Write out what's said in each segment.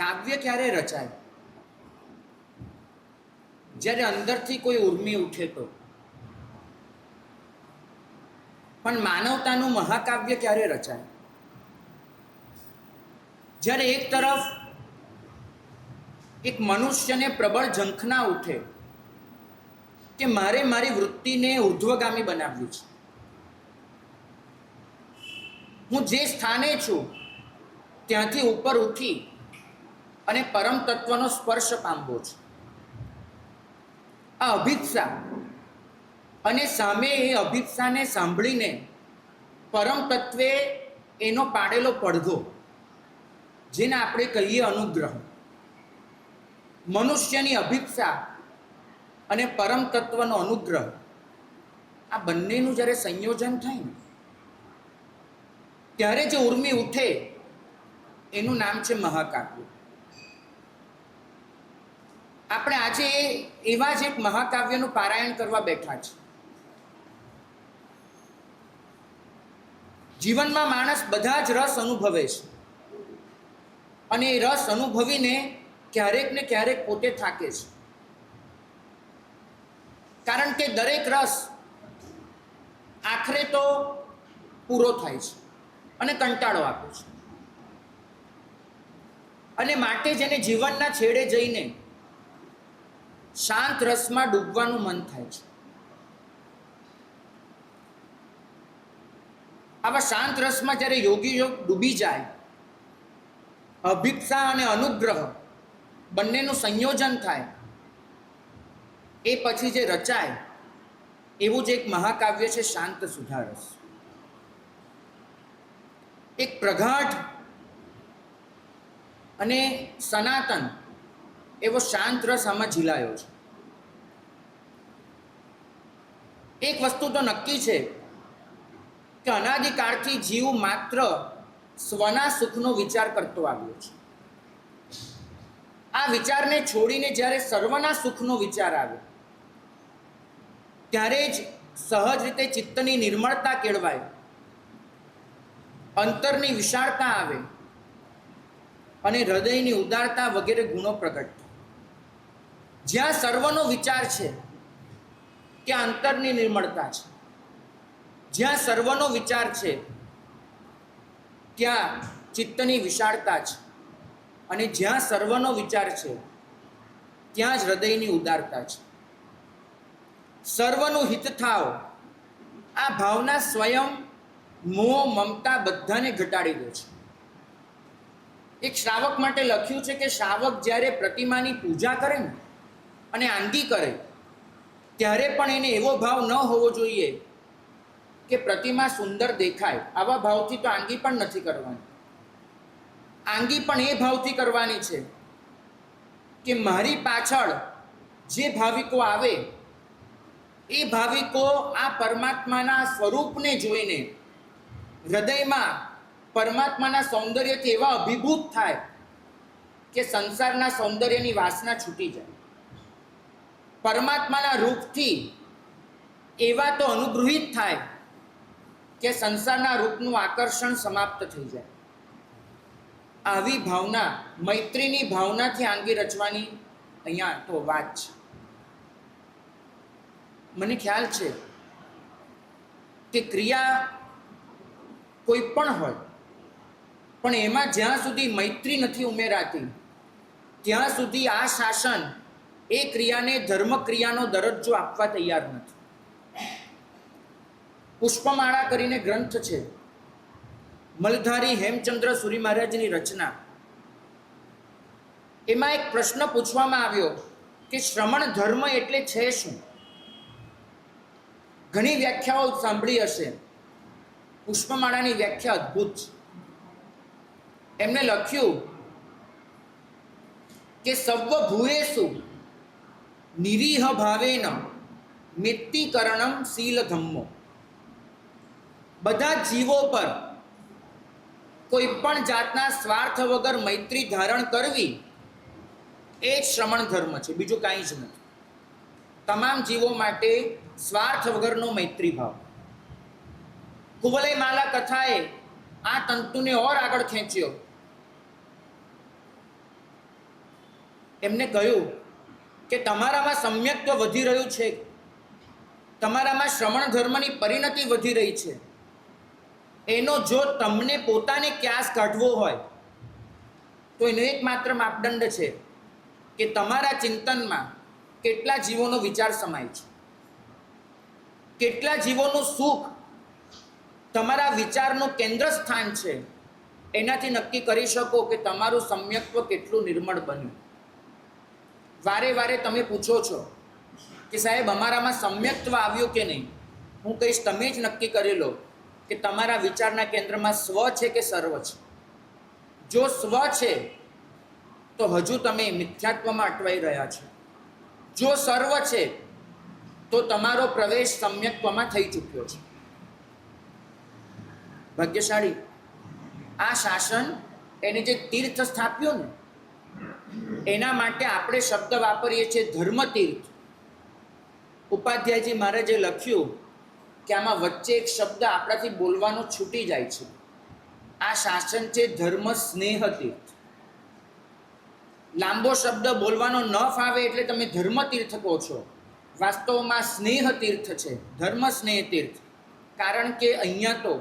કાવ્ય ક્યારે રચાય? જ્યારે અંદરથી કોઈ ઉર્મી ઉઠે તો. પણ માનવતાનું મહાકાવ્ય ક્યારે રચાય? જ્યારે એક તરફ એક મનુષ્યને પ્રબળ ઝંખના ઉઠે કે મારે મારી વૃત્તિને ઉર્ધ્વગામી બનાવ્યું છે, હું જે સ્થાને છું ત્યાંથી ઉપર ઉઠી અને પરમ તત્વનો સ્પર્શ પામવો છે. આ અભિપ્સા અને સામે એ અભિપ્સાને સાંભળીને પરમ તત્વે એનો પાડેલો પડઘો, જેને આપણે કહીએ અનુગ્રહ, મનુષ્યની અભિપ્સા અને પરમ તત્વનો અનુગ્રહ, આ બંનેનું જ્યારે સંયોજન થાય ને ત્યારે જે ઉર્મી ઉઠે એનું નામ છે મહાકાવ્ય. આપણે આજે એવા જ એક મહાકાવ્યનું પારાયણ કરવા બેઠા છે. જીવનમાં માણસ બધા જ રસ અનુભવે છે અને એ રસ અનુભવીને ક્યારેક ને ક્યારેક પોતે થાકે છે, કારણ કે દરેક રસ આખરે તો પૂરો થાય છે અને કંટાળો આપે છે. અને માટે જેને જીવનના છેડે જઈને શાંત રસમાં ડૂબવાનું મન થાય છે. આવા શાંત રસમાં જ્યારે યોગી યોગ ડૂબી જાય, અભિપ્સા અને અનુગ્રહ બંનેનું સંયોજન થાય, એ પછી જે રચાય એવું જ એક મહાકાવ્ય છે શાંત સુધારસ. એક પ્રગાઢ અને સનાતન એવો શાંત રસ આમાં ઝીલાયો છે. એક વસ્તુ તો નક્કી છે કે અનાદિકાળથી જીવ માત્ર સ્વના સુખનો વિચાર કરતો આવ્યો છે. આ વિચારને છોડીને જ્યારે સર્વના સુખનો વિચાર આવે ત્યારે જ સહજ રીતે ચિત્તની નિર્મળતા કેળવાય, અંતરની વિશાળતા આવે અને હૃદયની ઉદારતા વગેરે ગુણો પ્રગટ થાય. જ્યાં સર્વનો વિચાર છે ત્યાં અંતરની નિર્મળતા છે, જ્યાં સર્વનો વિચાર છે ત્યાં ચિત્તની વિશાળતા છે, અને જ્યાં સર્વનો વિચાર છે ત્યાં જ હૃદયની ઉદારતા છે. સર્વનું હિત થાવ, આ ભાવના સ્વયં મોહ મમતા બધાને ઘટાડી દે છે. એક શ્રાવક માટે લખ્યું છે કે શ્રાવક જ્યારે પ્રતિમાની પૂજા કરે ને અને આંગી કરે ત્યારે પણ એને એવો ભાવ ન હોવો જોઈએ કે પ્રતિમા સુંદર દેખાય. આવા ભાવથી તો આંગી પણ નથી કરવાની. આંગી પણ એ ભાવથી કરવાની છે કે મારી પાછળ જે ભાવિકો આવે એ ભાવિકો આ પરમાત્માના સ્વરૂપને જોઈને હૃદયમાં પરમાત્માના સૌંદર્યથી એવા અભિભૂત થાય કે સંસારના સૌંદર્યની વાસના છૂટી જાય. પરમાત્માના રૂપથી એવા તો અનુગૃહિત થાય કે સંસારના રૂપનું આકર્ષણ સમાપ્ત થઈ જાય. આવી ભાવના, મૈત્રીની ભાવનાથી આંગી રચવાની અહીંયા તો વાત છે. મને ખ્યાલ છે કે ક્રિયા કોઈ પણ હોય, પણ એમાં જ્યાં સુધી મૈત્રી નથી ઉમેરાતી ત્યાં સુધી આ શાસન એ ક્રિયાને ધર્મક્રિયાનો દરજ્જો આપવા તૈયાર નથી. પુષ્પમાળા કરીને ગ્રંથ છે, મલધારી હેમચંદ્ર સુરી મહારાજની રચના. એમાં એક પ્રશ્ન પૂછવામાં આવ્યો કે શ્રમણ ધર્મ એટલે છે શું? ઘણી વ્યાખ્યાઓ સાંભળી હશે. પુષ્પમાળાની વ્યાખ્યા અદ્ભુત છે. એમને લખ્યું કે સર્વ ભૂયેષુ નિરીહ ભાવેન મિત્તિકરણમ શીલ ધમ્મો. બધા જીવો પર કોઈ પણ જાતના સ્વાર્થ વગર મૈત્રી ધારણ કરવી એ જ શ્રમણ ધર્મ છે, બીજું કાંઈ જ નથી. તમામ જીવો માટે સ્વાર્થ વગરનો મૈત્રી ભાવ. કુવલય માલા કથાએ આ તંતુને ઓર આગળ ખેંચ્યો એમને કહ્યું કે તમારામાં સમ્યક્ત્વ વધી રહ્યું છે, તમારામાં શ્રમણ ધર્મની પરિણતિ વધી રહી છે. એનો જો તમને પોતાને ક્યાસ કાઢવો હોય તો એનો એકમાત્ર માપદંડ છે કે તમારા ચિંતનમાં કેટલા જીવોનો વિચાર સમાય છે, કેટલા જીવોનું સુખ તમારા વિચારનું કેન્દ્ર સ્થાન છે. એનાથી નક્કી કરી શકો કે તમારું સમ્યક્ત્વ કેટલું નિર્મળ બન્યું. વારે વારે તમે પૂછો છો કે સાહેબ અમારામાં સમ્યક્ત્વ આવ્યું કે નહીં. હું કહીશ તમે જ નક્કી કરી લો કે તમારા વિચારના કેન્દ્રમાં સ્વ છે કે સર્વ છે. જો સ્વ છે તો હજુ તમે મિથ્યાત્વમાં અટવાઈ રહ્યા છો. જો સર્વ છે તો તમારો પ્રવેશ સમ્યક્ત્વમાં થઈ ચૂક્યો છે. ભાગ્યશાળી આ શાસન એને જે તીર્થ સ્થાપ્યો ને એના માટે આપણે શબ્દ વાપરીએ છીએ ધર્મતીર્થ. ઉપાધ્યાયજી મહારાજે લખ્યું કે આમાં વચ્ચે એક શબ્દ આપણાથી બોલવાનો છૂટી જાય છે. આ શાસન છે ધર્મ સ્નેહ તીર્થ. લાંબો શબ્દ બોલવાનો ન ફાવે એટલે તમે ધર્મ તીર્થ કહો છો. વાસ્તવમાં સ્નેહ તીર્થ છે, ધર્મ સ્નેહ તીર્થ. કારણ કે અહીંયા તો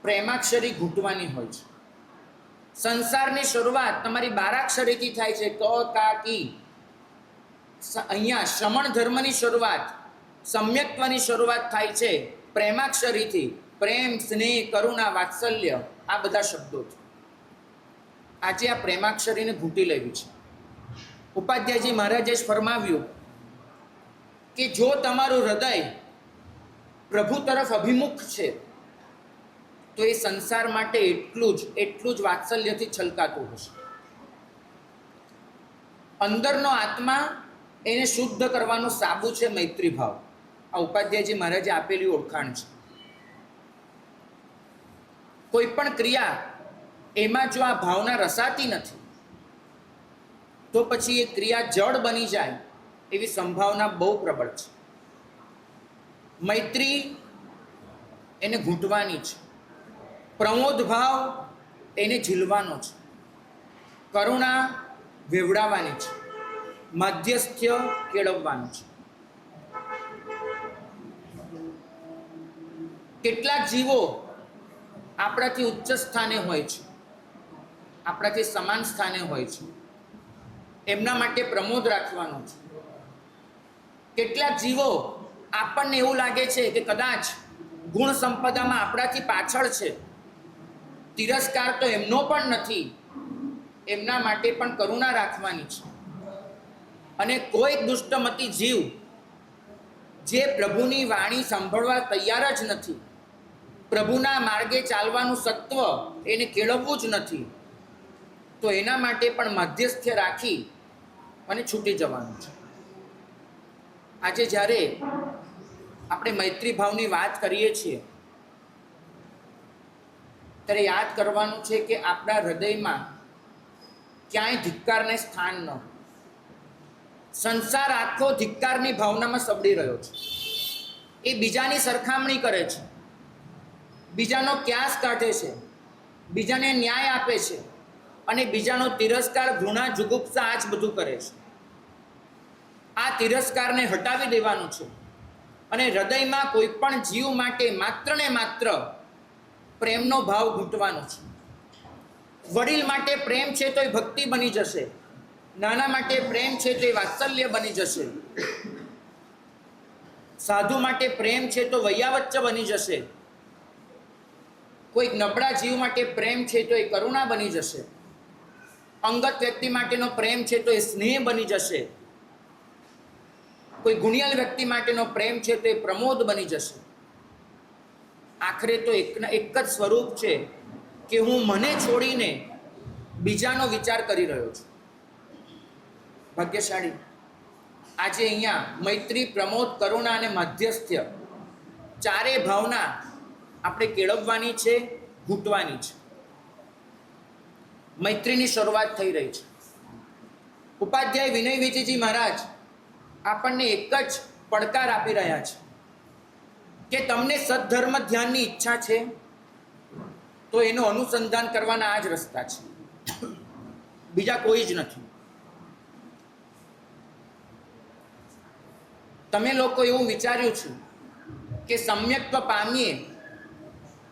પ્રેમાક્ષરી ઘૂંટવાની હોય છે. સંસારની શરૂઆત તમારી બારાક્ષરીથી થાય છે, ક કા કી. અહીંયા શ્રમણ ધર્મની શરૂઆત, સમ્યક્ત્વની શરૂઆત થાય છે પ્રેમાક્ષરીથી. પ્રેમ, સ્નેહ, કરુણા, વાત્સલ્ય આ બધા શબ્દો છે. આજે આ પ્રેમાક્ષરીને ઘૂંટી લેવી છે. ઉપાધ્યાયજી મહારાજે જ ફરમાવ્યું કે જો તમારું હૃદય પ્રભુ તરફ અભિમુખ છે તો એ સંસાર માટે એટલું જ વાત્સલ્યથી છલકાતું હશે. અંદરનો આત્મા એને શુદ્ધ કરવાનો સાબુ છે મૈત્રી ભાવ. આ ઉપાધ્યાયજી મહારાજે આપેલી ઓળખાણ છે. કોઈ પણ ક્રિયા એમાં જો આ ભાવના રસાતી નથી તો પછી એ ક્રિયા જડ બની જાય એવી સંભાવના બહુ પ્રબળ છે. મૈત્રી એને ઘૂંટવાની છે, પ્રમોદ ભાવ એને ઝીલવાનો છે, કરુણા વેવડાવવાની છે, મધ્યસ્થ્ય કેળવવાનું છે. કેટલાક જીવો આપણાથી ઉચ્ચ સ્થાને હોય છે, આપણાથી સમાન સ્થાને હોય છે, એમના માટે પ્રમોદ રાખવાનો છે. કેટલાક જીવો આપણને એવું લાગે છે કે કદાચ ગુણ સંપદામાં આપણાથી પાછળ છે, તિરસ્કાર તો એમનો પણ નથી, એમના માટે પણ કરુણા રાખવાની છે. અને કોઈ દુષ્ટમતી જીવ જે પ્રભુની વાણી સાંભળવા તૈયાર જ નથી, પ્રભુના માર્ગે ચાલવાનું સત્વ એને કેળવવું જ નથી, તો એના માટે પણ મધ્યસ્થ્ય રાખી અને છૂટી જવાનું છે. આજે જ્યારે આપણે મૈત્રી ભાવની વાત કરીએ છીએ ત્યારે યાદ કરવાનું છે કે આપણા હૃદયમાં ક્યાંય ધિક્કારને સ્થાન ન. સંસાર આખો ધિક્કારની ભાવનામાં સબડી રહ્યો છે. એ બીજાની સરખામણી કરે છે, બીજાનો ક્યાસ કાઢે છે, બીજાને ન્યાય આપે છે અને બીજાનો તિરસ્કાર, ઘૃણા, જુગુપ્સા આ જ બધું કરે છે. આ તિરસ્કારને હટાવી દેવાનું છે અને હૃદયમાં કોઈ પણ જીવ માટે માત્ર ને માત્ર પ્રેમનો ભાવ ઘૂંટવાનો છે. વડીલ માટે પ્રેમ છે તો એ ભક્તિ બની જશે, નાના માટે પ્રેમ છે તો એ વાત્સલ્ય બની જશે, સાધુ માટે પ્રેમ છે તો વૈયાવચ્ચ બની જશે, કોઈક નબળા જીવ માટે પ્રેમ છે તો એ કરુણા બની જશે, અંગત વ્યક્તિ માટેનો પ્રેમ છે તો એ સ્નેહ બની જશે, કોઈ ગુણિયલ વ્યક્તિ માટેનો પ્રેમ છે તો એ પ્રમોદ બની જશે. આખરે તો એક જ સ્વરૂપ છે કે હું મને છોડીને બીજાનો વિચાર કરી રહ્યો છું. ભાગ્યશાળી આજે અહીંયા મૈત્રી, પ્રમોદ, કરુણા અને મધ્યસ્થ્ય ચારે ભાવના આપણે કેળવવાની છે, ઘૂંટવાની છે. મૈત્રીની શરૂઆત થઈ રહી છે. ઉપાધ્યાય વિનય વિજયજી મહારાજ આપણને એક જ પડકાર આપી રહ્યા છે કે તમને સદ્ધર્મ ધ્યાનની ઈચ્છા છે તો એનું અનુસંધાન કરવાના આ જ રસ્તા છે. બીજા કોઈ જ નથી. તમે લોકો એવું વિચાર્યું છે કે સમ્યક્ત્વ પામીએ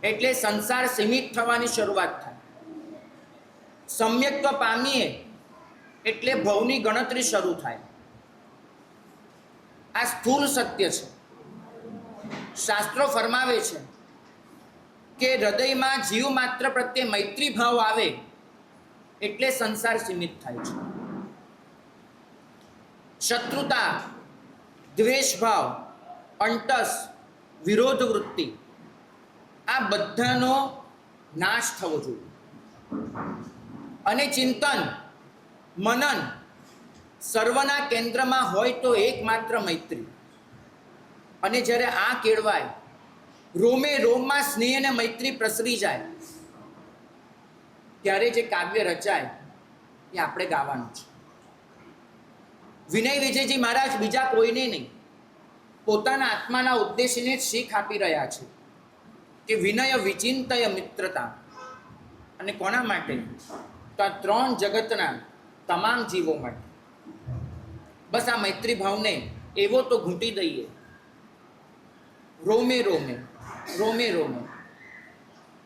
એટલે સંસાર સીમિત થવાની શરૂઆત થાય, સમ્યક્ત્વ પામીએ એટલે ભવની ગણતરી શરૂ થાય. આ સ્થૂળ સત્ય છે. શાસ્ત્રો ફરમાવે છે કે હૃદયમાં જીવ માત્ર પ્રત્યે મૈત્રી ભાવ આવે એટલે સંસાર સીમિત થાય છે. શત્રુતા, દ્વેષ ભાવ, અંટસ, વિરોધ વૃત્તિ આ બધાનો નાશ થવો જોઈએ. અને ચિંતન, મનન સર્વના કેન્દ્રમાં હોય તો એકમાત્ર મૈત્રી. અને જ્યારે આ કેળવાય, રોમે રોમમાં સ્નેહ અને મૈત્રી પ્રસરી જાય, ત્યારે જે કાવ્ય રચાય એ આપણે ગાવાનું છે. વિનય વિજયજી મહારાજ બીજા કોઈને નહીં, પોતાના આત્માના ઉદ્દેશને જ શીખ આપી રહ્યા છે કે વિનય વિચિંતય મિત્રતા. અને કોના માટે? તો આ ત્રણ જગતના તમામ જીવો માટે. બસ આ મૈત્રી ભાવને એવો તો ઘૂંટી દઈએ, રોમે રોમે રોમે રોમે.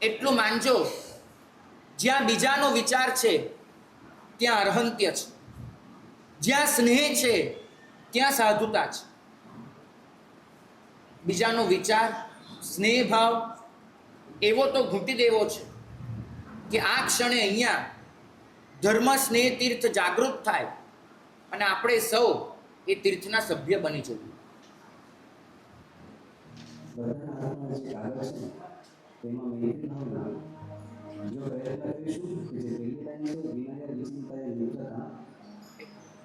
એટલું માનજો, જ્યાં બીજાનો વિચાર છે ત્યાં અરહંત્ય છે, જ્યાં સ્નેહ છે ત્યાં સાધુતા છે. બીજાનો વિચાર, સ્નેહ ભાવ એવો તો ઘૂંટી દેવો છે કે આ ક્ષણે અહીંયા ધર્મ સ્નેહ તીર્થ જાગૃત થાય અને આપણે સૌ એ તીર્થના સભ્ય બની જઈએ.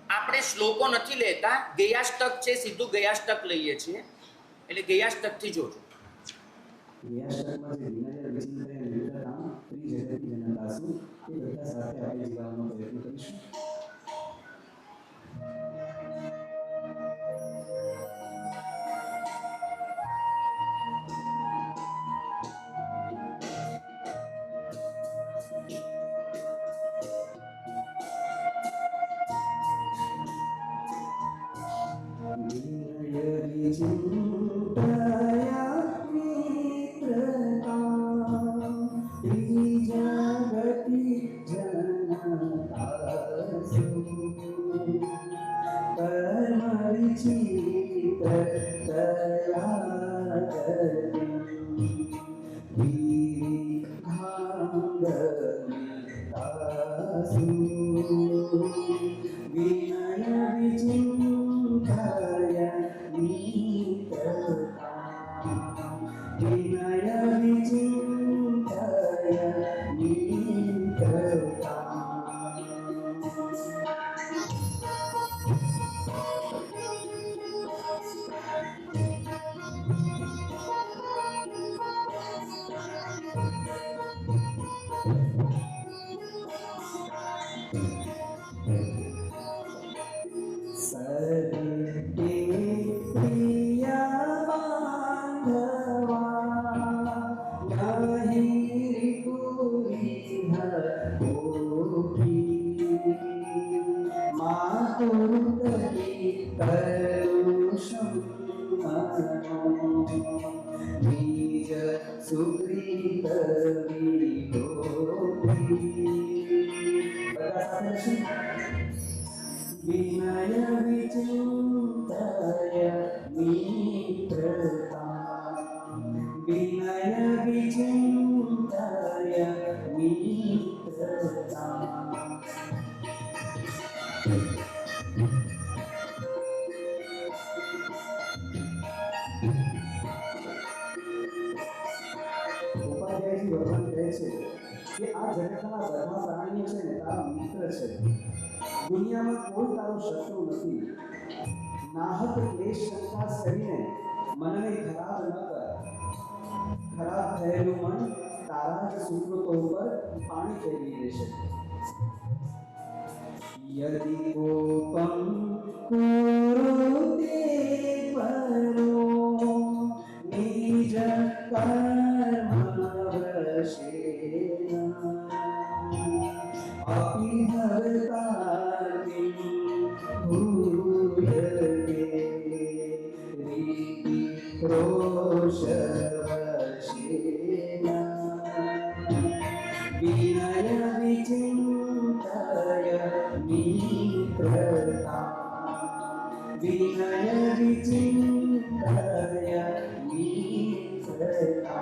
આપણે શ્લોકો નથી લેતા, ગયાષ્ટક છે, સીધું ગયાષ્ટક લઈએ છીએ. એટલે ગયાષ્ટકથી જોજો. દુનિયામાં કોઈ તારો શત્રુ નથી. નાહક ક્લેશ સંકાસ કરીને મનને ખરાબ ન કર. ખરાબ થયેલું મન તારા જ સુકૃતો ઉપર પાણી ફેરવી દેશે. યદિ કોપમ કુરુતે પરો નિજ કર્મ વશેન अपि हरतारिं भूयते रीति रोषवशेन विनय विचिन्तय मित्रता विनय विचिन्तय मित्रता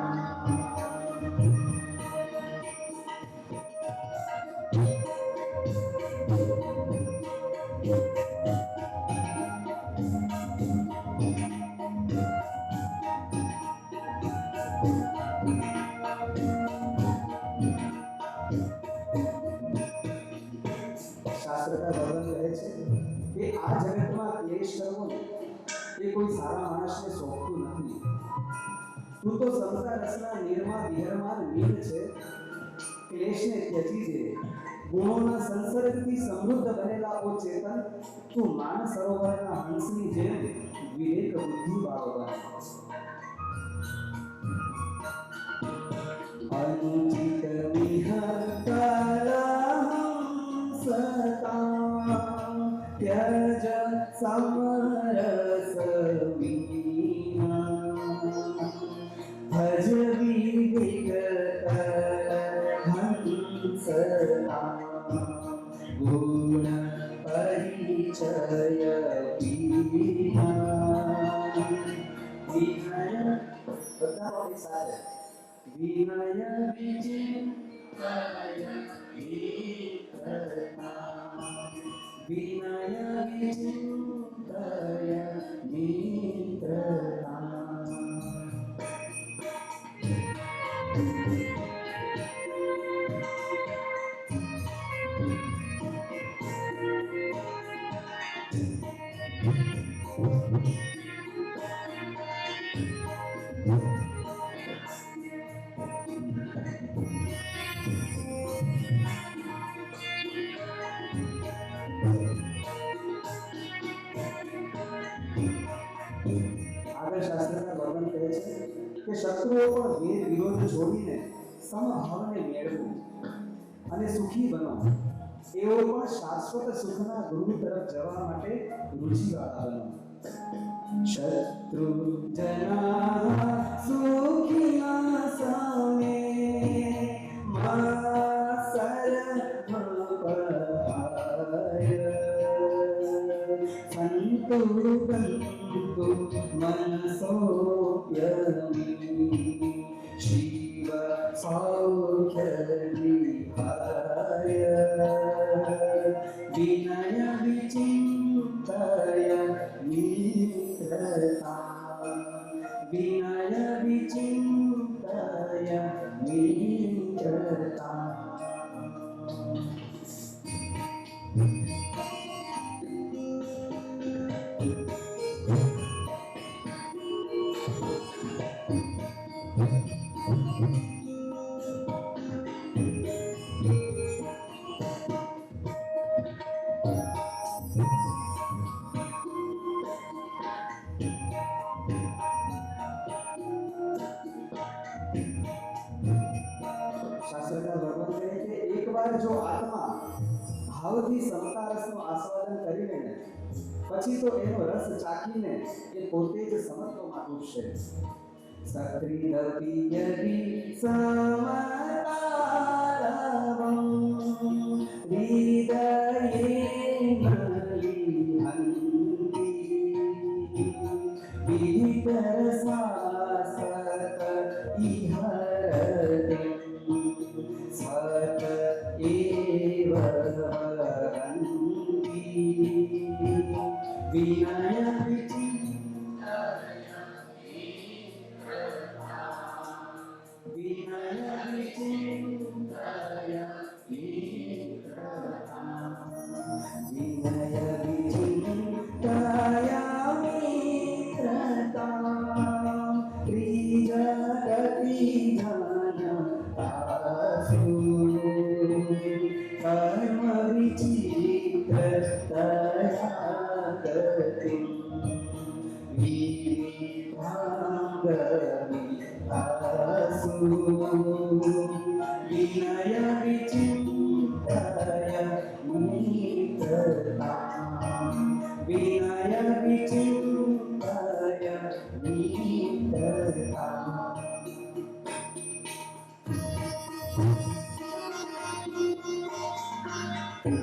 શાસ્ત્રકાર ભગવાન કહે છે કે આ જગતમાં ક્લેશ કરવો ને એ કોઈ સારા માણસને શોભતું નથી. તું તો સંસાર રસના નિર્મા વિહરમાન મીન છે. ક્લેશને ત્યજી દે. ગુણોના સંસર્ગથી સમૃદ્ધ બનેલા ઓ ચેતન, તું માન સરોવરના હંસની જેમ વિવેક બુદ્ધિ વાળો બન. अनुचित विहरता त्यज समरस भज विवेक हंसता गुण परिचय विनय બધા એક સાથે विनय विचिन्तय मित्रता विनय विचिन्तय मित्रता આગળ શાસ્ત્રના વર્ણન કહે છે કે શત્રુઓ પણ વેર વિરોધ છોડીને સમભાવને મેળવો અને સુખી બનો. એઓ પણ શાશ્વત સુખના ગૃહ તરફ જવા માટે રુચિવાળા બનો. શત્રુ જના સુખિના સામે માસર સંતુ બંતુ મનસોપ્યમી શિવ સૌખ્ય વિહાય વિનય વિચિંતય મિત્રતા વિનય વિચિંતય મિત્રતા. શાસ્ત્રકાર ભગવાન કહે કે એકવાર જો આત્મા ભાવથી સમતા રસનું આસ્વાદન કરી લે ને પછી તો એનો રસ ચાખીને એ પોતે જ સમત્વમાં ડૂબશે. સક્રિયપી યદિ સમતારવં હૃદયે વિહિતરસાસત ઇહરતે સત એવ વહન્તિ વિનય વિચિંતય વિનય વિચિંતય મિત્રતા વિનય વિચિંતય મિત્રતા ત્રિજગતિ ધનતાસુ કર્મ વિચિત્રતયા ગતિં વિભાંગમિતાસુ વિનય વિચિંતય આગળ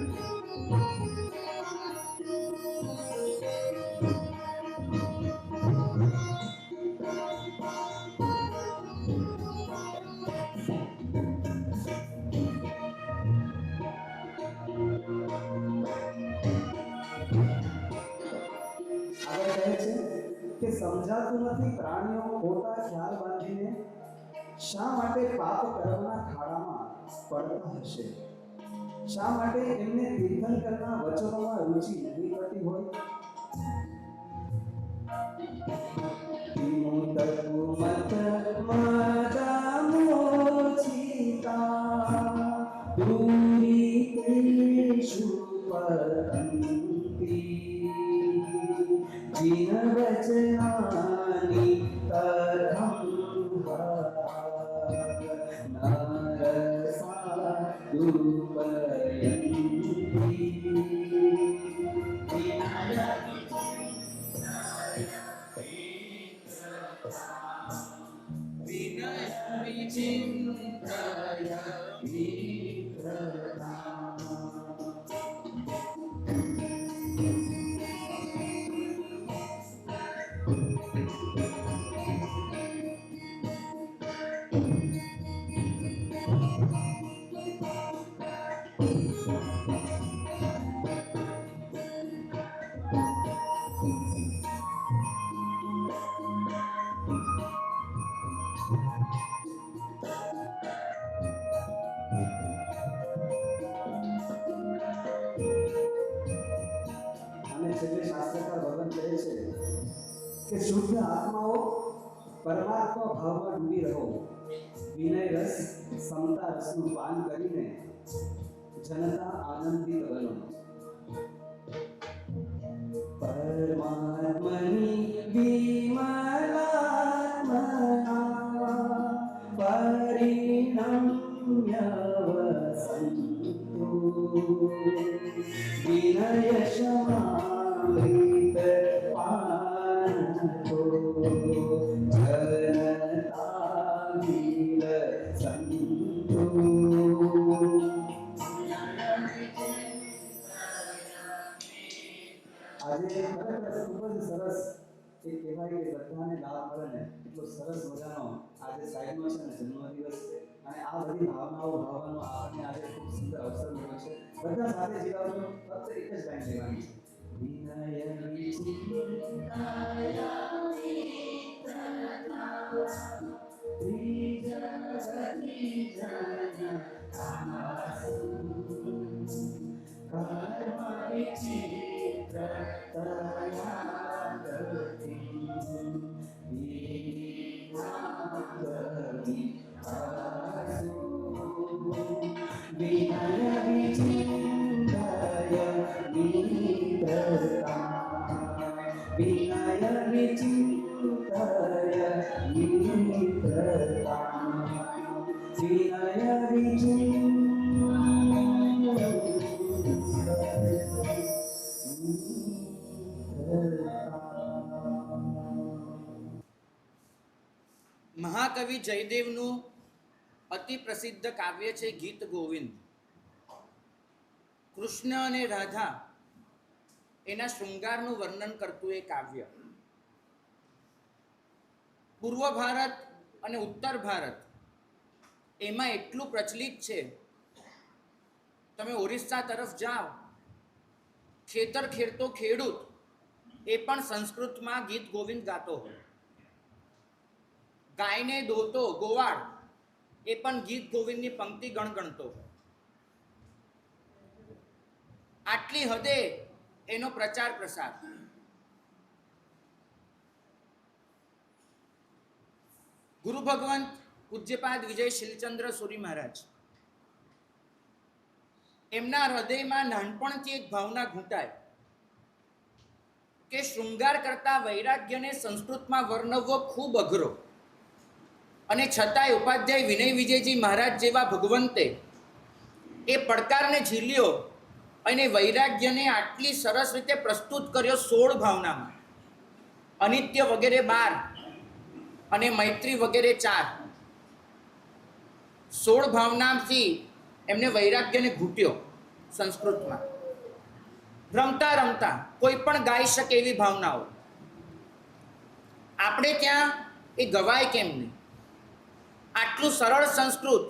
કહે છે કે સમજાતું નથી પ્રાણીઓ ખોટા ખ્યાલ બાંધીને શા માટે પાપ કર્મના ખાડામાં પડતા હશે? શા માટે એમને તીર્થંકરના વચનોમાં રુચિ નહીં પડતી હોય? વિમુક્તકુ મત મદમોચિતા દૂરીતેષુ પતન્તિ જીનવચનાનિ તથં નરસા દુપયન્તિ. વિનય વિચિંતય વિપ્રતા. અને છેલ્લે શાસ્ત્રકાર ભગવાન કહે છે કે શુદ્ધ આત્માઓ પરમાત્મા ભાવમાં ડૂબી રહો. વિનય રસ સમતા રસનું પાન કરીને જનતા આનંદિત બનો. પરમાત્મની વિમલાત્મના પરિણમ્ય વસંતુ વિનય સમાહિત પાનતો જનતાનિલ સંતુ. આજે ખરેખર ખૂબ જ સરસ એ કહેવાય કે બધાને લાભ મળે ને એટલો સરસ મજાનો આજે સાઈડમાં છે ને જન્મદિવસ છે અને આ બધી ભાવનાઓ ભાવવાનો આપણને આજે ખૂબ સુંદર અવસર મળ્યો છે. બધા સાથે જીવવાનું ફક્ત એક જ લાઈન લેવાની છે. વિનય વિચિંતાય મહાકવિ જયદેવનું અતિ પ્રસિદ્ધ કાવ્ય છે ગીત ગોવિંદ. કૃષ્ણ અને રાધા એના શૃંગારનું વર્ણન કરતું એ કાવ્ય. પૂર્વ ભારત અને ઉત્તર ભારત એમાં એટલું પ્રચલિત છે. તમે ઓરિસ્સા તરફ જાઓ, ખેતર ખેડતો ખેડૂત એ પણ સંસ્કૃતમાં ગીત ગોવિંદ ગાતો હોય. ગાયને દોતો ગોવાળ એ પણ ગીત ગોવિંદની પંક્તિ ગણગણતો હોય. આટલી હદે એનો પ્રચાર પ્રસાર. ગુરુ ભગવંત પૂજ્યપાદ વિજય શીલચંદ્ર સુરી મહારાજ એમના હૃદયમાં નાનપણથી એક ભાવના ઘૂંટાય કે શૃંગાર કરતા વૈરાગ્યને સંસ્કૃતમાં વર્ણવવો ખૂબ અઘરો, અને છતાંય ઉપાધ્યાય વિનય વિજયજી મહારાજ જેવા ભગવંતે એ પડકારને ઝીલ્યો અને વૈરાગ્યને આટલી સરસ રીતે પ્રસ્તુત કર્યો 16 ભાવનામાં. અનિત્ય વગેરે 12 અને મૈત્રી વગેરે 4. 16 ભાવનાથી એમને વૈરાગ્યને ઘૂંટ્યો. સંસ્કૃતમાં. રમતા રમતા કોઈ પણ ગાઈ શકે એવી ભાવનાઓ. આપણે ત્યાં એ ગવાય કેમ નહીં? આટલું સરળ સંસ્કૃત,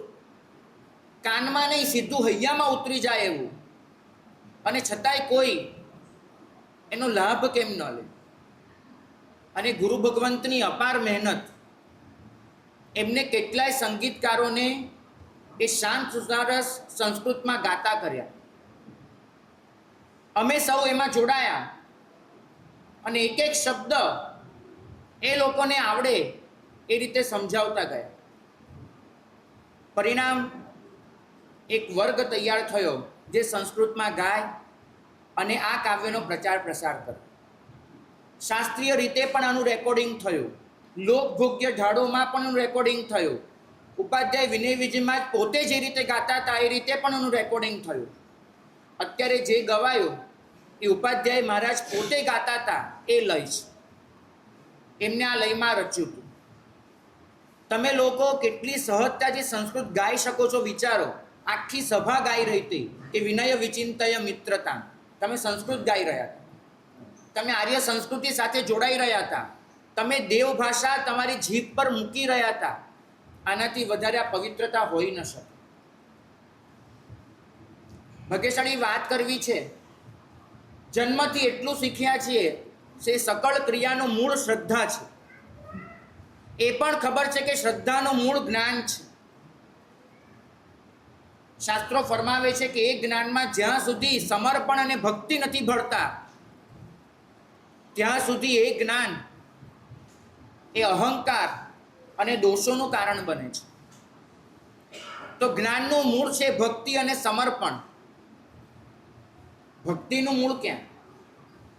કાનમાં નહીં સીધું હૈયામાં ઉતરી જાય એવું, અને છતાંય કોઈ એનો લાભ કેમ ન લે? અને ગુરુ ભગવંતની અપાર મહેનત, એમને કેટલાય સંગીતકારોને એ શાંત સુસારસ સંસ્કૃતમાં ગાતા કર્યા. અમે સૌ એમાં જોડાયા અને એક એક શબ્દ એ લોકોને આવડે એ રીતે સમજાવતા ગયા. પરિણામ, એક વર્ગ તૈયાર થયો જે સંસ્કૃતમાં ગાય અને આ કાવ્યનો પ્રચાર પ્રસાર કરે. શાસ્ત્રીય રીતે પણ આનું રેકોર્ડિંગ થયું, લોકભોગ્ય ઢાળોમાં પણ આનું રેકોર્ડિંગ થયું. ઉપાધ્યાય વિનય વિજયમાં પોતે જે રીતે ગાતા હતા એ રીતે પણ આનું રેકોર્ડિંગ થયું. અત્યારે જે ગવાયું એ ઉપાધ્યાય મહારાજ પોતે ગાતા હતા એ લય છે. એમને આ લયમાં રચ્યું હતું. તમે લોકો કેટલી સહજતાથી સંસ્કૃત ગાઈ શકો છો વિચારો. આખી સભા ગાઈ રહી હતી કે વિનય વિચિંતય મિત્રતા. તમે સંસ્કૃત ગાઈ રહ્યા હતા, તમે આર્ય સંસ્કૃતિ સાથે જોડાઈ રહ્યા હતા, તમે દેવ ભાષા તમારી જીભ પર મૂકી રહ્યા હતા. આનાથી વધારે આ પવિત્રતા હોઈ ન શકે. ભાગ્યશાળી વાત કરવી છે. જન્મથી એટલું શીખ્યા છીએ તે સકળ ક્રિયાનું મૂળ શ્રદ્ધા છે. એ પણ ખબર છે કે શ્રદ્ધાનું મૂળ જ્ઞાન છે. શાસ્ત્રો ફરમાવે છે કે એ જ્ઞાનમાં જ્યાં સુધી સમર્પણ અને ભક્તિ નથી ભળતા ત્યાં સુધી એ જ્ઞાન એ અહંકાર અને દોષોનું કારણ બને છે. તો જ્ઞાનનું મૂળ છે ભક્તિ અને સમર્પણ. ભક્તિનું મૂળ ક્યાં?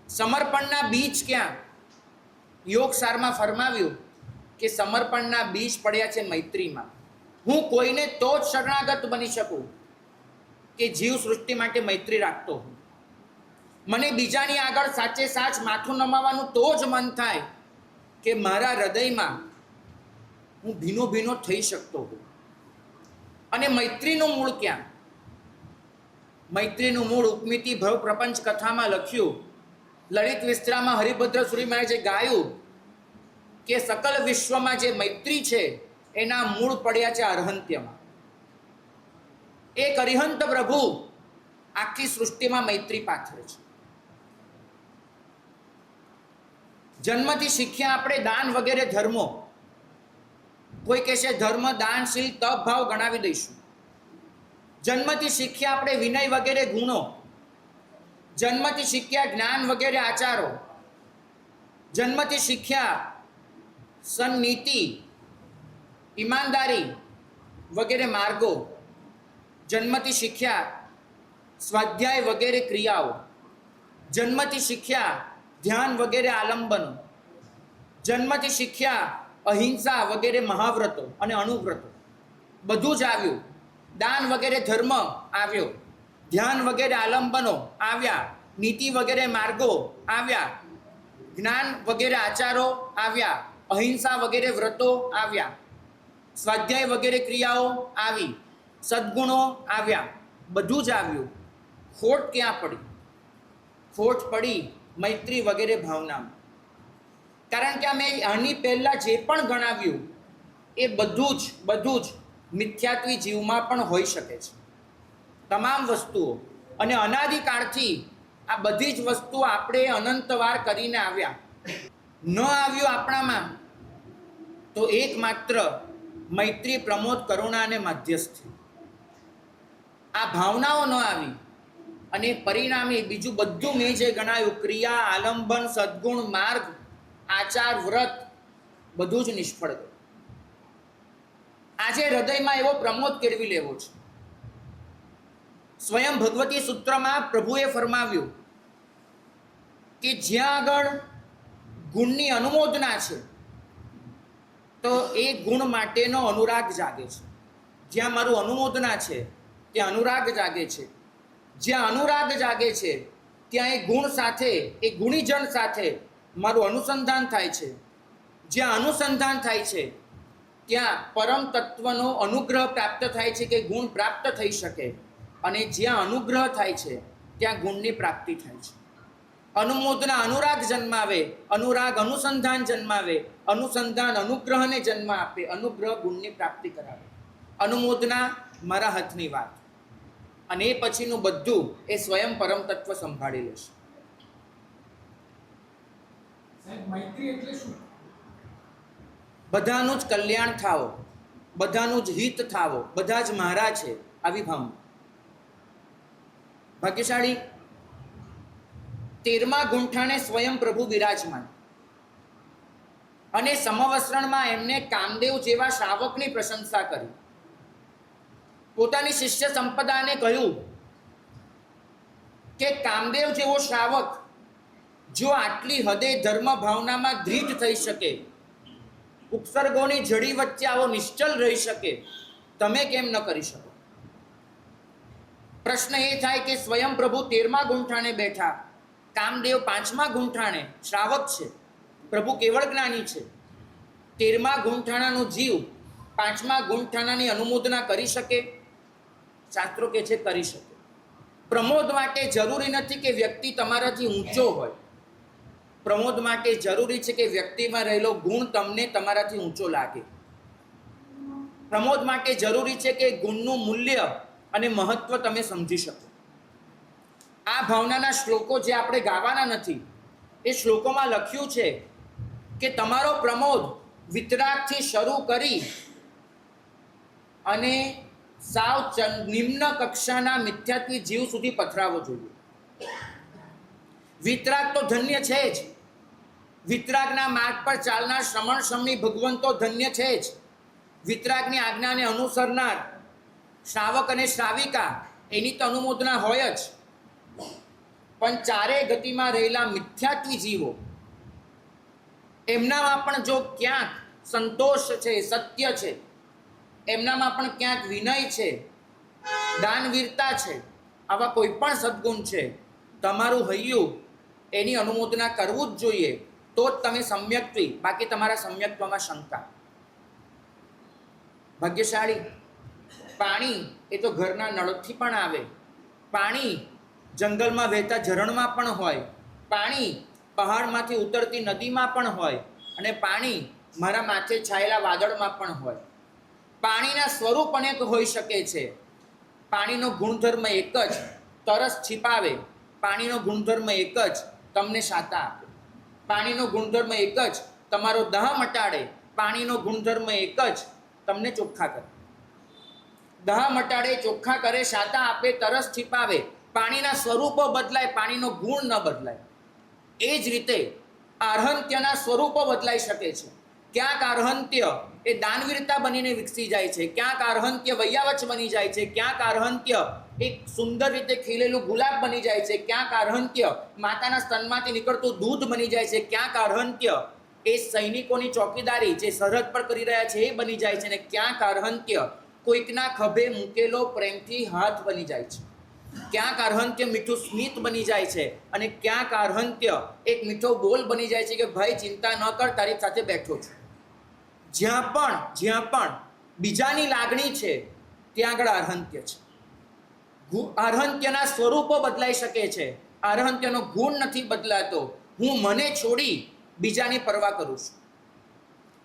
સમર્પણના બીજ ક્યાં? યોગસારમાં ફરમાવ્યું કે સમર્પણના બીજ પડ્યા છે મૈત્રીમાં. હું કોઈને તો જ શરણાગત બની શકું કે જીવ સૃષ્ટિ માટે મૈત્રી રાખતો હું. મને બીજાની આગળ સાચે સાચ માથું નમાવાનું તો જ મન થાય કે મારા હૃદયમાં હું ભીનો ભીનો થઈ શકતો હું. અને મૈત્રીનું મૂળ ક્યાં? મૈત્રીનું મૂળ ઉપમિતિ ભવ પ્રપંચ કથામાં લખ્યું. લલિત વિસ્તરામાં હરિભદ્ર સુરી મહારાજે ગાયું કે સકલ વિશ્વમાં જે મૈત્રી છે એના મૂળ પડ્યા છે અરહંત્યમાં. એક અરિહંત પ્રભુ આખી સૃષ્ટિમાં મૈત્રી પાથરે છે. જન્મથી શીખ્યા આપણે દાન વગેરે ધર્મો. કોઈ કહેશે ધર્મ દાનશીલ તપ ભાવ ગણાવી દઈશું. જન્મથી શીખ્યા આપણે વિનય વગેરે ગુણો. જન્મથી શીખ્યા જ્ઞાન વગેરે આચારો. જન્મથી શીખ્યા સન્નીતિ, ઈમાનદારી વગેરે માર્ગો. જન્મથી શીખ્યા સ્વાધ્યાય વગેરે ક્રિયાઓ. જન્મથી શીખ્યા ધ્યાન વગેરે આલંબનો. જન્મથી શીખ્યા અહિંસા વગેરે મહાવ્રતો અને અણુવ્રતો. બધું જ આવ્યું. દાન વગેરે ધર્મ આવ્યો, ધ્યાન વગેરે આલંબનો આવ્યા, નીતિ વગેરે માર્ગો આવ્યા, જ્ઞાન વગેરે આચારો આવ્યા, અહિંસા વગેરે વ્રતો આવ્યા, સ્વાધ્યાય વગેરે ક્રિયાઓ આવી, સદ્ગુણો આવ્યા. બધું જ આવ્યું. ખોટ ક્યાં પડી? ખોટ પડી મૈત્રી વગેરે ભાવનામાં. કારણ કે અમે આની પહેલાં જે પણ ગણાવ્યું એ બધું જ મિથ્યાત્વી જીવમાં પણ હોઈ શકે છે. તમામ વસ્તુઓ. અને અનાદિકાળથી આ બધી જ વસ્તુઓ આપણે અનંતવાર કરીને આવ્યા. ન આવ્યું આપણામાં તો એકમાત્ર મૈત્રી, પ્રમોદ, કરુણા અને માધ્યસ્થી. આ ભાવનાઓ ન આવી અને પરિણામે બીજું બધું મેં જે ગણાયું, ક્રિયા, આલંબન, સદ્ગુણ, માર્ગ, આચાર, વ્રત, બધું જ નિષ્ફળ ગયું. આજે હૃદયમાં એવો પ્રમોદ કેળવી લેવો છે. સ્વયં ભગવતી સૂત્રમાં પ્રભુએ ફરમાવ્યું કે જ્યાં આગળ ગુણની અનુમોદના છે તો એ ગુણ માટેનો અનુરાગ જાગે છે. જ્યાં મારું અનુમોદના છે ત્યાં અનુરાગ જાગે છે. જ્યાં અનુરાગ જાગે છે ત્યાં એ ગુણ સાથે, એ ગુણીજન સાથે મારું અનુસંધાન થાય છે. જ્યાં અનુસંધાન થાય છે ત્યાં પરમ તત્વનો અનુગ્રહ પ્રાપ્ત થાય છે કે ગુણ પ્રાપ્ત થઈ શકે. અને જ્યાં અનુગ્રહ થાય છે ત્યાં ગુણની પ્રાપ્તિ થાય છે. અનુમોદના અનુરાગ જન્માવે, અનુરાગ અનુસંધાન જન્માવે, અનુસંધાન અનુગ્રહને જન્મ આપે, અનુગ્રહ ગુણની પ્રાપ્તિ કરાવે. અનુમોદના મારા હાથની વાત, અને એ પછીનું બધું એ સ્વયં પરમ તત્વ સંભાળી લેશે. મૈત્રી એટલે શું? બધાનું જ કલ્યાણ થાવો, બધાનું જ હિત થાવો, બધા જ મારા છે, આવી ભાવના. ભાગ્યશાળી 13મા ગુંઠાણે સ્વયં પ્રભુ બિરાજમાન, અને સમવસ્ત્રણમાં એમને કામદેવ જેવા શ્રાવકની પ્રશંસા કરી. પોતાની શિષ્ય સંપદાને કહ્યું કે કામદેવ જેવો શ્રાવક જો આટલી હદે ધર્મ ભાવનામાં દૃઢ થઈ શકે, ઉપસર્ગોની જડી વચ્ચે આવો નિશ્ચલ રહી શકે, તમે કેમ ન કરી શકો? પ્રશ્ન એ થાય કે સ્વયં પ્રભુ 13મા ગુંઠાણે બેઠા, કામદેવ 5મા ગુંઠાણે શ્રાવક છે, પ્રભુ કેવળ જ્ઞાની છે. 13મા ગુંઠાણાનો જીવ 5મા ગુંઠાણાની અનુમોદના કરી શકે? શાસ્ત્રો કે છે કરી શકે. પ્રમોદ માટે જરૂરી નથી કે વ્યક્તિ તમારાથી ઊંચો હોય. પ્રમોદ માટે જરૂરી છે કે વ્યક્તિમાં રહેલો ગુણ તમને તમારાથી ઊંચો લાગે. પ્રમોદ માટે જરૂરી છે કે ગુણનું મૂલ્ય અને મહત્વ તમે સમજી શકો. આ ભાવનાના શ્લોકો જે આપણે ગાવાના નથી, એ શ્લોકોમાં લખ્યું છે કે તમારો પ્રમોદ વિતરાગથી શરૂ કરી અને સાવ નિમ્ન કક્ષાના મિથ્યાત્વી જીવ સુધી પથરાવો જોઈએ. વિતરાગ તો ધન્ય છે જ, વિતરાગના માર્ગ પર ચાલનાર શ્રમણ શ્રમણી ભગવંતો ધન્ય છે જ, વિતરાગની આજ્ઞાને અનુસરનાર શ્રાવક અને શ્રાવિકા એની તો અનુમોદના હોય જ. પણ ચારે ગતિમાં રહેલા મિથ્યાત્વી જીવો, એમનામાં પણ જો ક્યાંક સંતોષ છે, સત્ય છે, એમનામાં પણ ક્યાંક વિનય છે, દાનવીરતા છે, આવા કોઈ પણ સદ્ગુણ છે, તમારું હૈયું એની અનુમોદના કરવું જ જોઈએ. તો જ તમે સમ્યક્ત્વી, બાકી તમારા સમ્યક્ત્વમાં શંકા. ભાગ્યશાળી પાણી એ તો ઘરના નળથી પણ આવે, પાણી જંગલમાં વહેતા ઝરણમાં પણ હોય, પાણી પહાડમાંથી ઉતરતી નદીમાં પણ હોય, અને પાણી મારા માથે છાયેલા વાદળમાં પણ હોય. પાણીના સ્વરૂપ અનેક હોઈ શકે છે. પાણીનો ગુણધર્મ એક જ, તરસ છીપાવે. પાણીનો ગુણધર્મ એક જ, તમને શાતા આપે. પાણીનો ગુણધર્મ એક જ, તમારો દાહ મટાડે. પાણીનો ગુણધર્મ એક જ, તમને ચોખ્ખા કરે. દાહ મટાડે, ચોખ્ખા કરે, શાતા આપે, તરસ છીપાવે. પાણીના સ્વરૂપો બદલાય, પાણીનો ગુણ ન બદલાય. એ જ રીતે આર્હંત્યના સ્વરૂપો બદલાઈ શકે છે. ક્યાંક આર્હંત્ય એ દાનવીરતા બનીને વિકસી જાય છે, ક્યાંક આર્હંત્ય વૈયાવચ બની જાય છે, ક્યાંક આર્હંત્ય એક સુંદર રીતે ખીલેલું ગુલાબ બની જાય છે, ક્યાંક આર્હંત્ય માતાના સ્તનમાંથી નીકળતું દૂધ બની જાય છે, ક્યાંક આર્હંત્ય એ સૈનિકોની ચોકીદારી જે સરહદ પર કરી રહ્યા છે એ બની જાય છે, અને ક્યાંક આર્હંત્ય કોઈકના ખભે મૂકેલો પ્રેમથી હાથ બની જાય છે, ક્યાંક આર્હંત્ય મીઠું સ્મિત બની જાય છે, અને ક્યાંક આર્હંત્ય એક મીઠો બોલ બની જાય છે કે ભાઈ ચિંતા ન કર, તારી સાથે બેઠો છું. જ્યાં પણ બીજાની લાગણી છે ત્યાં આગળ આર્હંત્ય છે. આર્હંત્યના સ્વરૂપો બદલાઈ શકે છે, આર્હંત્યનો ગુણ નથી બદલાતો. હું મને છોડી બીજાની પરવા કરું છું,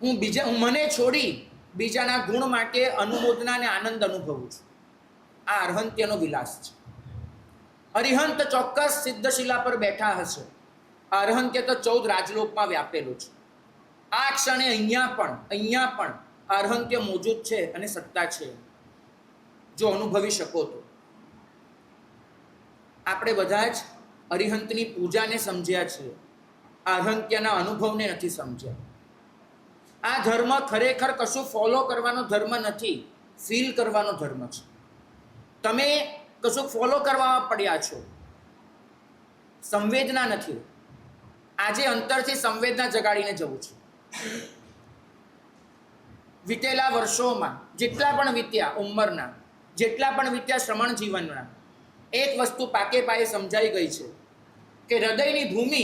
હું મને છોડી બીજાના ગુણ માટે અનુમોદના અને આનંદ અનુભવું છું. આ આર્હંત્યનો વિલાસ છે. અરિહંત ચોક્કસ સિદ્ધશિલા પર બેઠા હશે. આર્હંત્ય તો 14 રાજલોકમાં વ્યાપેલું છે. આ ક્ષણે અહીંયા પણ આર્હંત્ય મોજૂદ છે અને સત્તા છે. જો અનુભવી શકો તો. આપણે બધા જ અરિહંતની પૂજાને સમજ્યા છીએ, આર્હંત્યના અનુભવને નથી સમજ્યા. આ ધર્મ ખરેખર કશું ફોલો કરવાનો ધર્મ નથી, ફીલ કરવાનો ધર્મ છે. તમે કશું ફોલો કરવામાં પડ્યા છો, સંવેદના નથી. આજે અંતરથી સંવેદના જગાડીને જવું છે. વીતેલા વર્ષોમાં જેટલા પણ વીત્યા ઉંમરના, જેટલા પણ વીત્યા શ્રમણ જીવનના, એક વસ્તુ પાકે પાયે સમજાઈ ગઈ છે કે હૃદયની ભૂમિ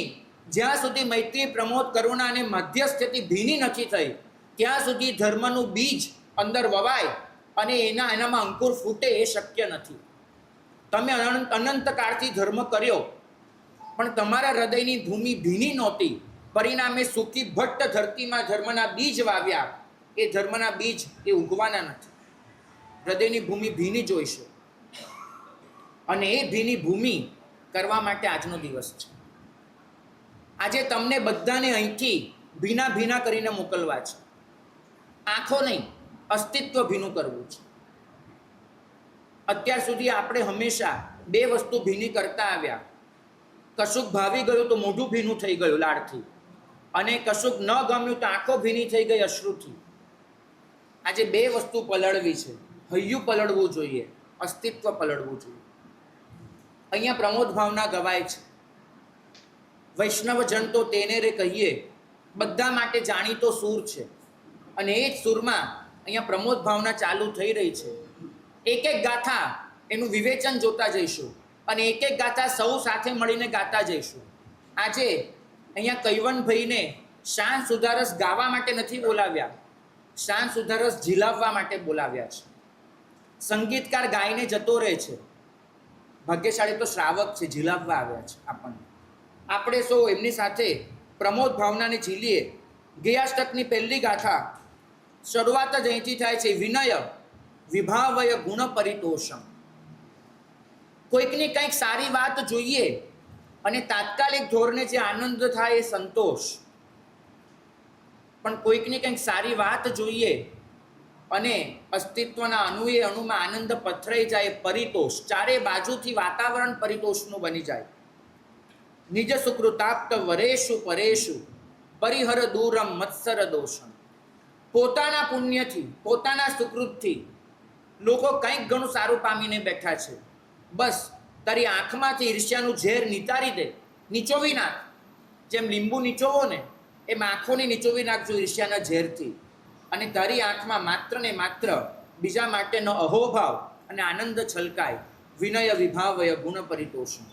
જ્યાં સુધી મૈત્રી, પ્રમોદ, કરુણા અને મધ્યસ્થથી ભીની નથી થઈ, ત્યાં સુધી ધર્મનું બીજ અંદર વવાય અને એનામાં અંકુર ફૂટે એ શક્ય નથી. તમે અનંત કાળથી ધર્મ કર્યો, પણ તમારા હૃદયની ભૂમિ ભીની નહોતી, પરિણામે સૂકી ભટ્ટ ધરતીમાં ધર્મના બીજ વાવ્યા. એ ધર્મના બીજ એ ઉગવાના નથી. હૃદયની ભૂમિ ભીની જોઈશે, અને એ ભીની ભૂમિ કરવા માટે આજનો દિવસ છે. આજે તમને બધાને અહીંથી ભીના ભીના કરીને મોકલવા છે. આંખો નહીં, અસ્તિત્વ ભીનું કરવું છે. અત્યાર સુધી આપણે હંમેશા બે વસ્તુ ભીની કરતા આવ્યા. કશુંક ભાવી ગયું તો મોઢું ભીનું થઈ ગયું લાડથી, અને કશુંક ન ગમ્યું તો આંખો ભીની થઈ ગઈ અશ્રુથી. આજે બે વસ્તુ પલળવી છે. હૈયું પલળવું જોઈએ, અસ્તિત્વ પલળવું જોઈએ. અહીંયા પ્રમોદ ભાવના ગવાય છે. વૈષ્ણવજન તો તેને રે કહીએ, બધા માટે જાણીતો સૂર છે, અને એ જ સૂરમાં અહીંયા પ્રમોદ ભાવના ચાલુ થઈ રહી છે. એક એક ગાથા એનું વિવેચન જોતા જઈશું, અને એક એક ગાથા સૌ સાથે મળીને ગાતા જઈશું. આજે અહીંયા કૈવનભાઈને શાન સુધારસ ગાવા માટે નથી બોલાવ્યા, શાન સુધારસ ઝીલાવવા માટે બોલાવ્યા છે. સંગીતકાર ગાઈને જતો રહે છે, ભાગ્યશાળી તો શ્રાવક છે, ઝીલાવવા આવ્યા છે આપણને. આપણે સૌ એમની સાથે પ્રમોદ ભાવનાને ઝીલીએ. ગયાષ્ટકની પહેલી ગાથા શરૂઆત જ અહીંથી થાય છે. વિનય વિભાવય ગુણ પરિતોષમ. કોઈકની કંઈક સારી વાત જોઈએ અને તાત્કાલિક ધોરણે જે આનંદ થાય એ સંતોષ, પણ કોઈકની કંઈક સારી વાત જોઈએ અને અસ્તિત્વના અણુએ અણુમાં આનંદ પથરાઈ જાય, પરિતોષ. ચારે બાજુથી વાતાવરણ પરિતોષનું બની જાય. નિજ સુકૃતાપ્ત વરેશુ પરેશુ પરિહર દૂરમ મત્સર દોષમ. પોતાના પુણ્યથી, પોતાના સુકૃતથી લોકો કંઈક ઘણું સારું પામીને બેઠા છે. બસ તારી આંખમાંથી ઈર્ષ્યાનું ઝેર નિતારી દે, નીચોવી નાખ. જેમ લીંબુ નીચોવો ને, એમ આંખોને નીચોવી નાખજો ઈર્ષ્યાના ઝેરથી, અને તારી આંખમાં માત્ર ને માત્ર બીજા માટેનો અહોભાવ અને આનંદ છલકાય. વિનય વિભાવય ગુણ પરિતોષમ.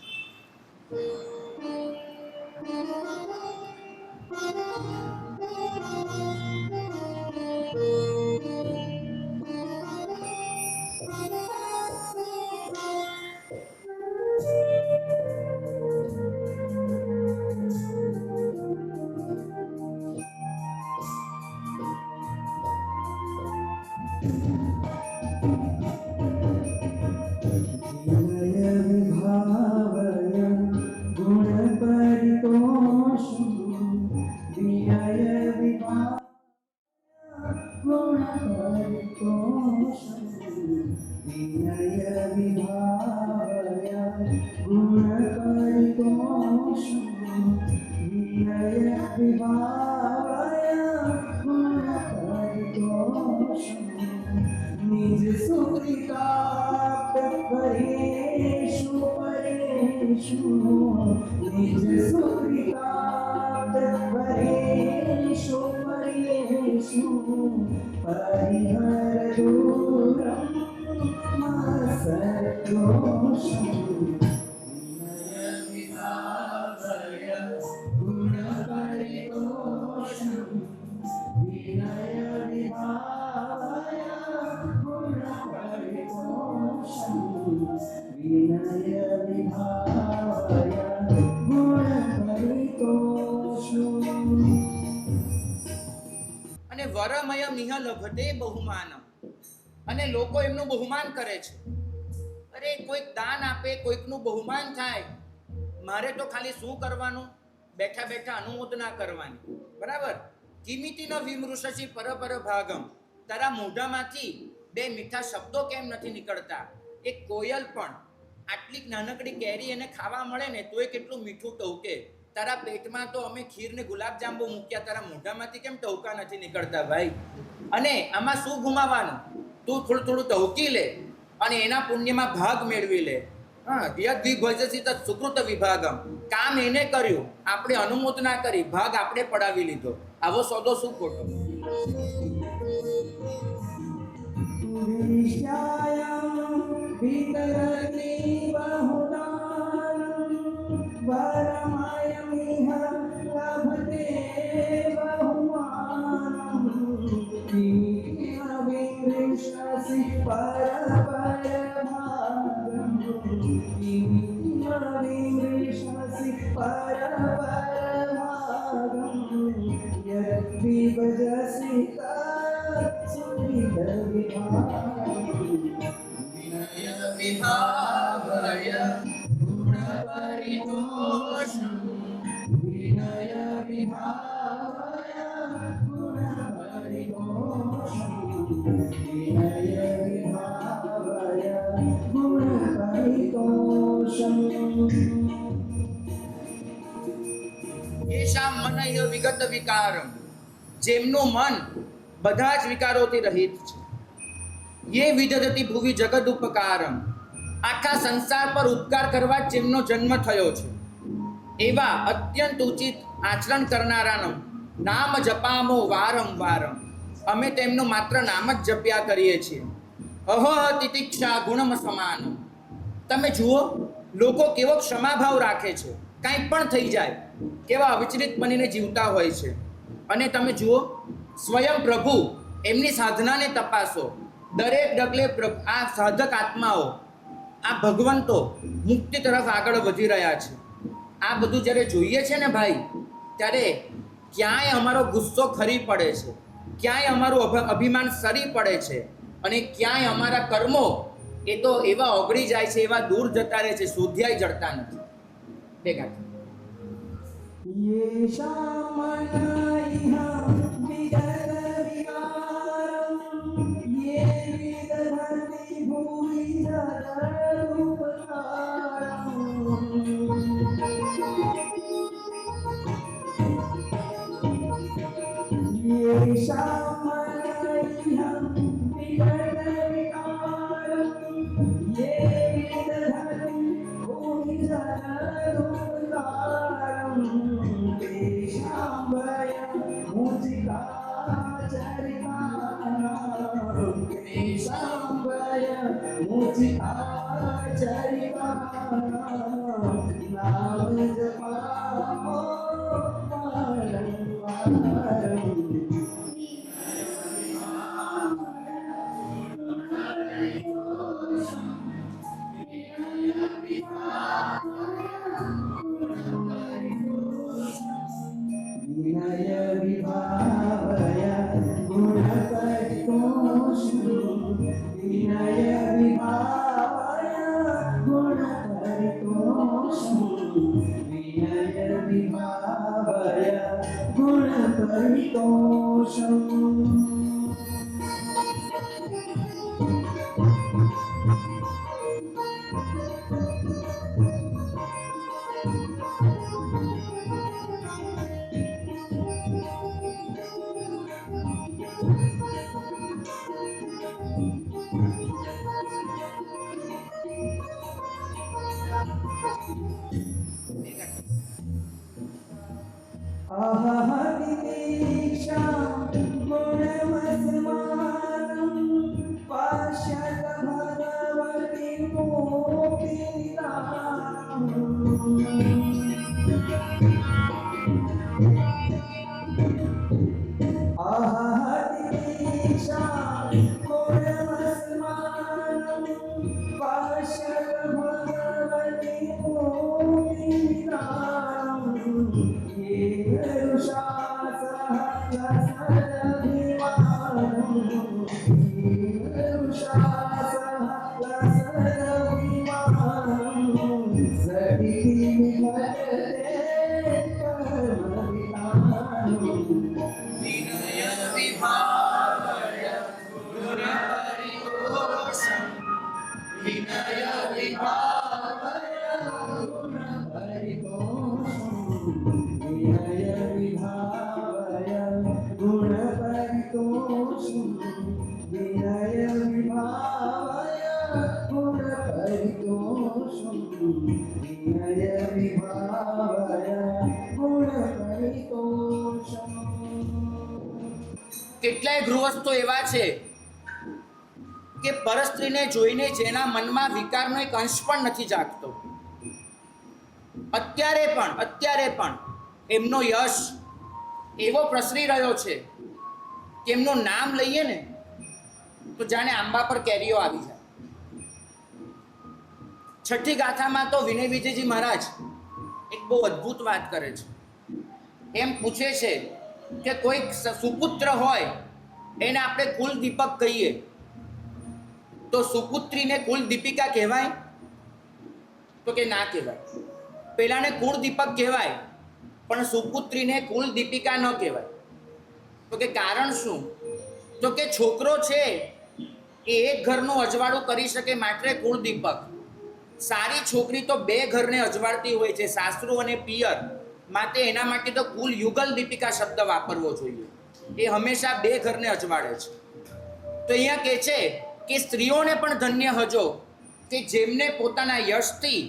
નિજ સુકૃતાપ્ત પરેશુ પરેશુ નિજ સુકૃતાપ્ત પરેશુ પરેશુ પરિહર દૂરમ મત્સરદોષમ. અને વરમય મિહ લભતે બહુમાનમ. અને લોકો એમનું બહુમાન કરે છે. અરે કોઈક દાન આપે, કોઈકનું બહુમાન થાય, મારે તો ખાલી શું કરવાનું? બેઠા બેઠા અનુમોદના કરવાની. બરાબર? કિમિતિ ન વિમૃશસી પરપર ભાગમ. તારા મોઢામાંથી બે મીઠા શબ્દો કેમ નથી નીકળતા? એક કોયલ પણ આટલી નાનકડી કેરી એને ખાવા મળે ને તો એ કેટલું મીઠું ટહુકે. તારા પેટમાં તો અમે ખીર ને ગુલાબજાંબુ મૂક્યા, તારા મોઢામાંથી કેમ ટહુકા નથી નીકળતા ભાઈ? અને આમાં શું ગુમાવાનું? તું થોડું થોડું ટહુકી લે અને એના પુણ્યમાં ભાગ મેળવી લે. હા, યદ વિભજસી તત સુકૃત વિભાગમ. કામ એને કર્યું, આપણે અનુમોદના કરી, ભાગ આપણે પડાવી લીધો. આવો સોદો શું ખોટો? विमृशसि परपरभागं यद्विभजसि तत्सुविधविभागम् વિનય વિભાવય ગુણપરિતોષં विनय विभावय गुणपरितोषं विनय विभावय गुणपरितोषम् येषां मनય વિગત વિકારમ, જેમનું મન બધા જ વિકારોથી રહિત છે. યે વિદધતિ ભુવિ જગદ ઉપકારમ, આખા સંસાર પર ઉપકાર કરવા જ જેમનો જન્મ થયો છે. એવા અત્યંત ઉચિત આચરણ કરનારાનું નામ જપામો વારંવારમ, અમે તેમનું માત્ર નામ જ જપ્યા કરીએ છીએ. અહ તિતિક્ષા ગુણમ સમાનમ, તમે જુઓ લોકો કેવો ક્ષમાભાવ રાખે છે, કાંઈ પણ થઈ જાય કેવા અવિચલિત બનીને જીવતા હોય છે. અને તમે જુઓ સ્વયં પ્રભુ એમની સાધનાને તપાસો, દરેક ડગલે આ સાધક આત્માઓ, આ ભગવંતો મુક્તિ તરફ આગળ વધી રહ્યા છે. આ બધું જ્યારે જોઈએ છે ને ભાઈ, ત્યારે ક્યાંય અમારો ગુસ્સો ખરી પડે છે, ક્યાંય અમારું અભિમાન સરી પડે છે, અને ક્યાંય અમારા કર્મો એ તો એવા ઓગળી જાય છે, એવા દૂર જતા રહે છે, શોધ્યાય જડતા નથી. ભેગા येषां मनः विगतविकारं ये विदधति भुवि जगदुपकारम् येषां मनः विगतविकारं ये विदधति भुवि जगदुपकारम् विनय विभावय गुणपरितोषं विनय विभावय गुणपरितोषं विनय विभावय गुणपरितोषम् अहतितीक्षां गुणमस्मानं पश्यत भगवति अहतितीक्षां गुणमस्मानं पश्यत भगवति વિનય વિભાવય ગુણપરિતોષં વિનય વિભાવય विनय विभावय गुणपरितोषं विनय विभावय गुणपरितोषं विनय विभावय गुणपरितोषम् કેટલાય ગૃહસ્થો એવા છે કે પરસ્ત્રીને જોઈને જેના મનમાં વિકારનો એક અંશ પણ નથી જાગતો. અત્યારે પણ એમનો યશ એવો પ્રસરી રહ્યો છે કે એમનું નામ લઈએ ને તો જાણે આંબા પર કેરીઓ આવી જાય. છઠ્ઠી ગાથામાં તો વિનય વિજયજી મહારાજ એક બહુ અદ્ભુત વાત કરે છે. એમ પૂછે છે કે કોઈક સુપુત્ર હોય એને આપણે કુલ દીપક કહીએ તો સુપુત્રીને કુલ દીપિકા કહેવાય? તો કે ના કહેવાય. પેલાને કુળ દીપક કહેવાય પણ સુપુત્રીને કુલ દીપિકા ન કહેવાય. તો કે કારણ શું? તો કે છોકરો છે એ એક ઘરનું અજવાળું કરી શકે માટે કુળ દીપક. સારી છોકરી તો બે ઘરને અજવાળતી હોય છે, સાસરું અને પિયર. માટે એના માટે તો કુલ યુગલ દીપિકા શબ્દ વાપરવો જોઈએ. એ હંમેશા બે ઘરને અજવાળે છે. તો અહીંયા કહે છે કે સ્ત્રીઓને પણ ધન્ય હજો કે જેમને પોતાના યશથી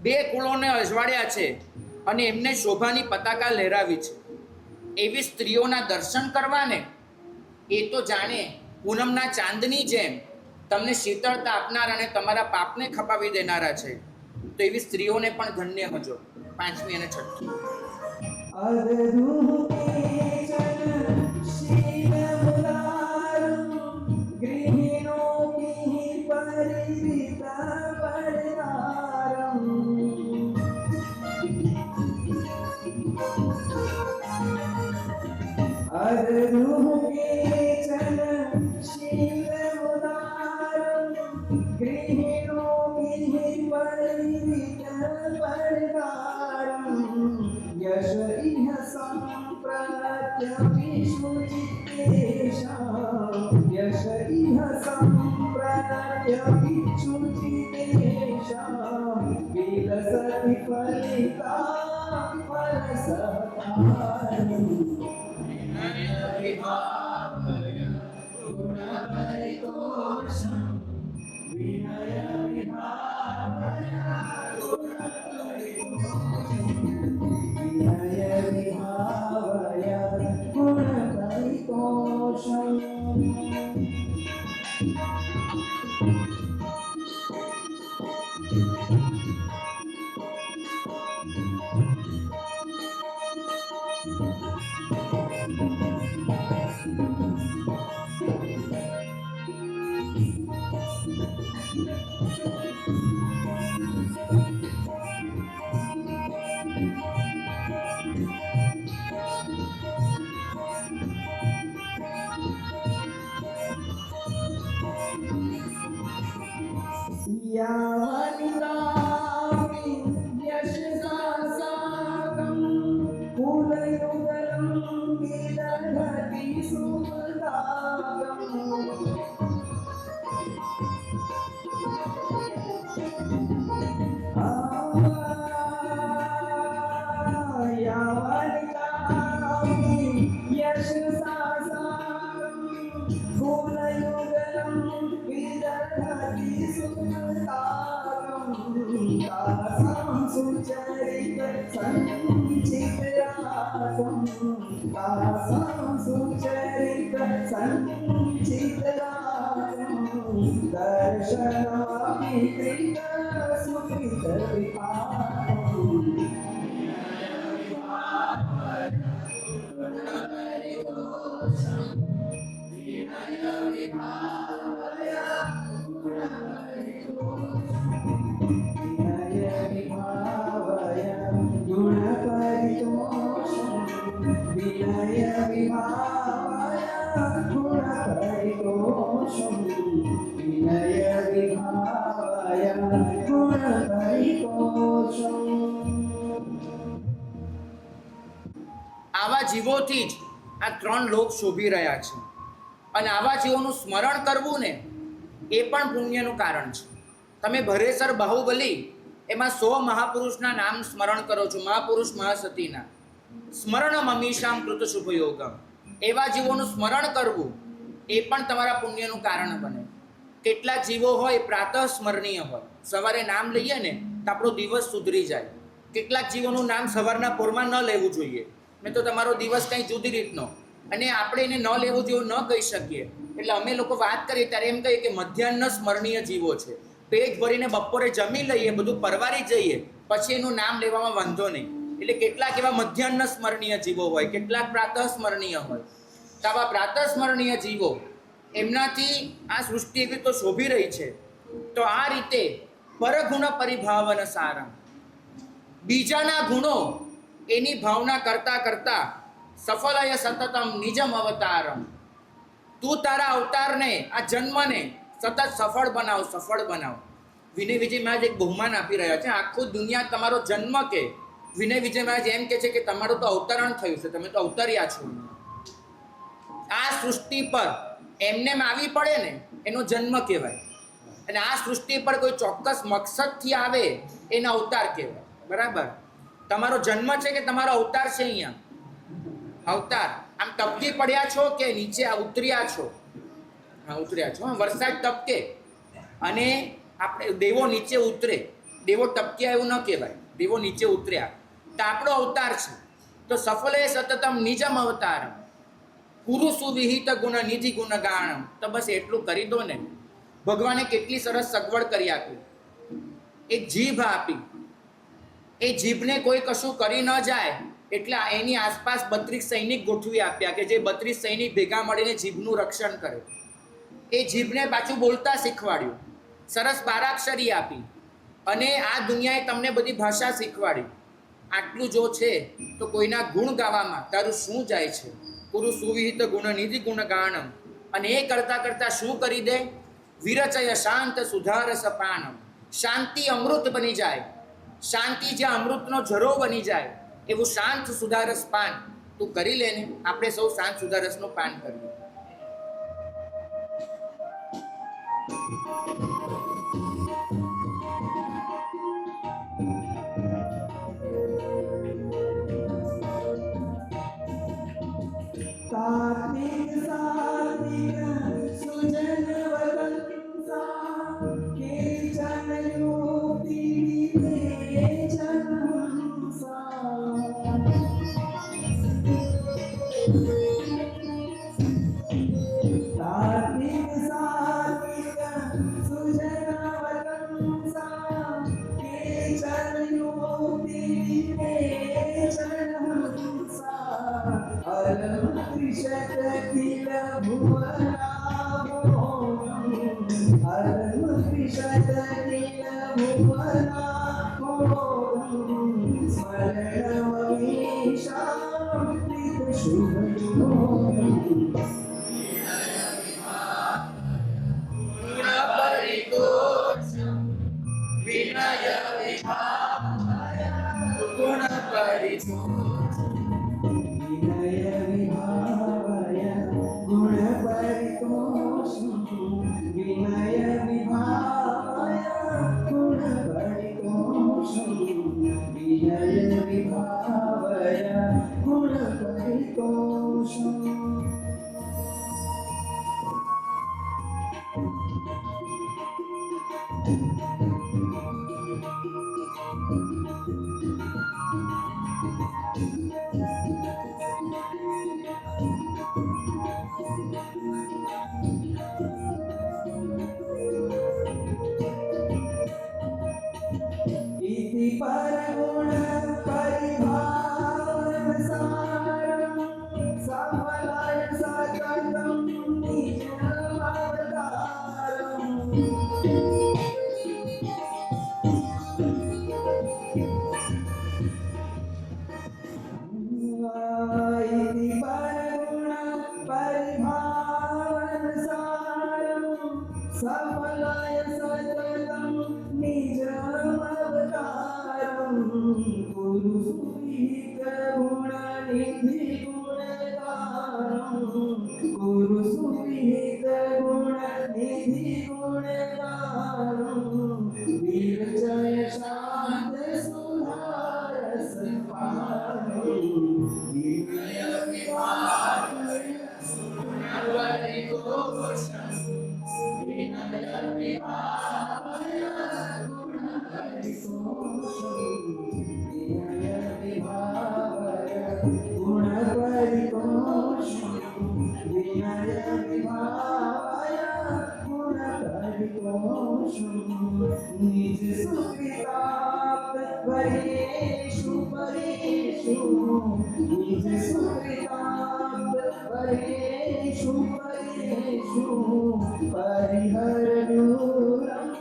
બે કુળોને અજવાળ્યા છે અને એમને શોભાની પતાકા લહેરાવી છે. એવી સ્ત્રીઓના દર્શન કરવાને એ તો જાણે પૂનમના ચાંદની જેમ તમને શીતળતા આપનાર અને તમારા પાપને ખપાવી દેનારા છે. તો એવી સ્ત્રીઓને પણ ધન્ય હજો. પાંચમી અને છઠ્ઠી. यश इह संप्रत्यभिषुचितेषां यश इह संप्रत्यभिषुचितेषां विलसति फलिता फलसहकारम् આવા જીવોથી જ આ ત્રણ લોક શોભી રહ્યા છે. અને આવા જીવોનું સ્મરણ કરવું ને એ પણ પુણ્યનું કારણ છે. તમે ભરેસર બાહુબલી એમાં 100 મહાપુરુષના નામ સ્મરણ કરો છો, મહાપુરુષ મહાસતીના. સ્મરણ મમીષામ કૃત શુભયોગમ. એવા જીવોનું સ્મરણ કરવું એ પણ તમારા પુણ્યનું કારણ બને. કેટલાક જીવો હોય પ્રાતઃ સ્મરણીય હોય, સવારે નામ લઈએ ને તો આપણો દિવસ સુધરી જાય. કેટલાક જીવોનું નામ સવારના પોરમાં ન લેવું જોઈએ, નહીં તો તમારો દિવસ કંઈ જુદી રીતનો. અને આપણે એને ન લેવું જેવું ન કહી શકીએ. એટલે અમે લોકો વાત કરીએ ત્યારે એમ કહીએ કે મધ્યાહ્ન સ્મરણીય જીવો છે. પેટ ભરીને બપોરે જમી લઈએ, બધું પરવારી જઈએ, પછી એનું નામ લેવામાં વાંધો નહીં. એટલે કેટલાક એવા મધ્યાહ્ન સ્મરણીય જીવો હોય, કેટલાક પ્રાતઃ સ્મરણીય હોય. તો આવા પ્રાતઃ સ્મરણીય જીવો એમનાથી આ સૃષ્ટિ એવી તો શોભી રહી છે. તો આ રીતે પરગુણ પરિભાવન સારમ. બીજાના ગુણો એની ભાવના કરતા કરતા સફલય સતતમ નિજમ અવતારમ. તું તારા અવતારને, આ જન્મને સતત સફળ બનાવ. વિનય વિજય મહારાજ એક બહુમાન આપી રહ્યા છે. આખું દુનિયા તમારો જન્મ કે વિનય વિજય મહારાજ એમ કે છે કે તમારું તો અવતરણ થયું છે, તમે તો અવતર્યા છો. આ સૃષ્ટિ પર એમને આવી પડે ને એનો જન્મ કહેવાય, અને આ સૃષ્ટિ પર કોઈ ચોક્કસ મકસદથી આવે એનો અવતાર કહેવાય. બરાબર? તમારો જન્મ છે કે તમારો અવતાર છે? અહીંયા અવતાર. આમ ટપકી પડ્યા છો કે નીચે ઉતર્યા છો? હા, ઉતર્યા છો. વરસાદ ટપકે અને આપણે દેવો નીચે ઉતરે, દેવો ટપક્યા એવું ન કહેવાય, દેવો નીચે ઉતર્યા, તો આપણો અવતાર છે. તો સફલે સતતમ નિજમ અવતારમ પુરુષુ વિહિત ગુણ નિધિ ગુણ ગાણમ. તો બસ એટલું કરી દો ને. ભગવાને કેટલી સરસ સગવડ કરી આપી, એક જીભ આપી. એ જીભને કોઈ કશું કરી ન જાય એટલે એની આસપાસ 32 સૈનિક ગોઠવી આપ્યા કે જે 32 સૈનિક ભેગા મળીને જીભનું રક્ષણ કરે. એ જીભને પાછું બોલતા શીખવાડ્યું, સરસ બારાક્ષરી આપી, અને આ દુનિયાએ તમને બધી ભાષા શીખવાડી. આટલું જો છે તો કોઈના ગુણ ગાવામાં તારું શું જાય છે? પુરુષ સુવિહિત ગુણ નિધિ ગુણ ગાણમ. અને એ કરતા કરતા શું કરી દે? વિરચય શાંત સુધારસ પાનમ. શાંતિ અમૃત બની જાય, શાંતિ જ્યાં અમૃતનો ઝરો બની જાય એવું શાંત સુધારસ પાન તું કરી લે ને. આપણે સૌ શાંત સુધારસનું પાન કરીએ. કાર્તિક સાર્તિક સુજન વદંસા કે જનયોતિ વિદે જનંસા. કાર્તિક સાર્તિક સુજન વદંસા કે જનયોતિ વિદે જનંસા. અલમ ત્રિશત કિલ ભુવનાભો, અલમ ત્રિશત કિલ ભુવનાભો, સ્મરણમમીષાં પ્રીત શુભયોગી. વિનય વિભાવય ગુણ પરિતોષમ. વિનય વિભાવય ગુણ પરિતોષમ. વિનય વિભાવય ગુણ પરિતોષમ. इति परगुण परिभावन सारम सफलाय सततम निजम अवतारम. इति परगुण परिभावन सारम सफलाय सततम निजम अवतारम. गुरु सुविहित गुण निधि गुण गानम. गुरु सुविहित गुण निधि गुण गानम. विरचय शांत सुधारस पानम. विनय विभावय गुण परितोषम. विनय विभावय गुण परितोषम. विनय विभावय गुण परितोषम. विनय विभावय गुण परितोषम. निज सुकृतात् परेषु परेषु. निज सुकृतात् परेषु परेषु. परिहर दूरम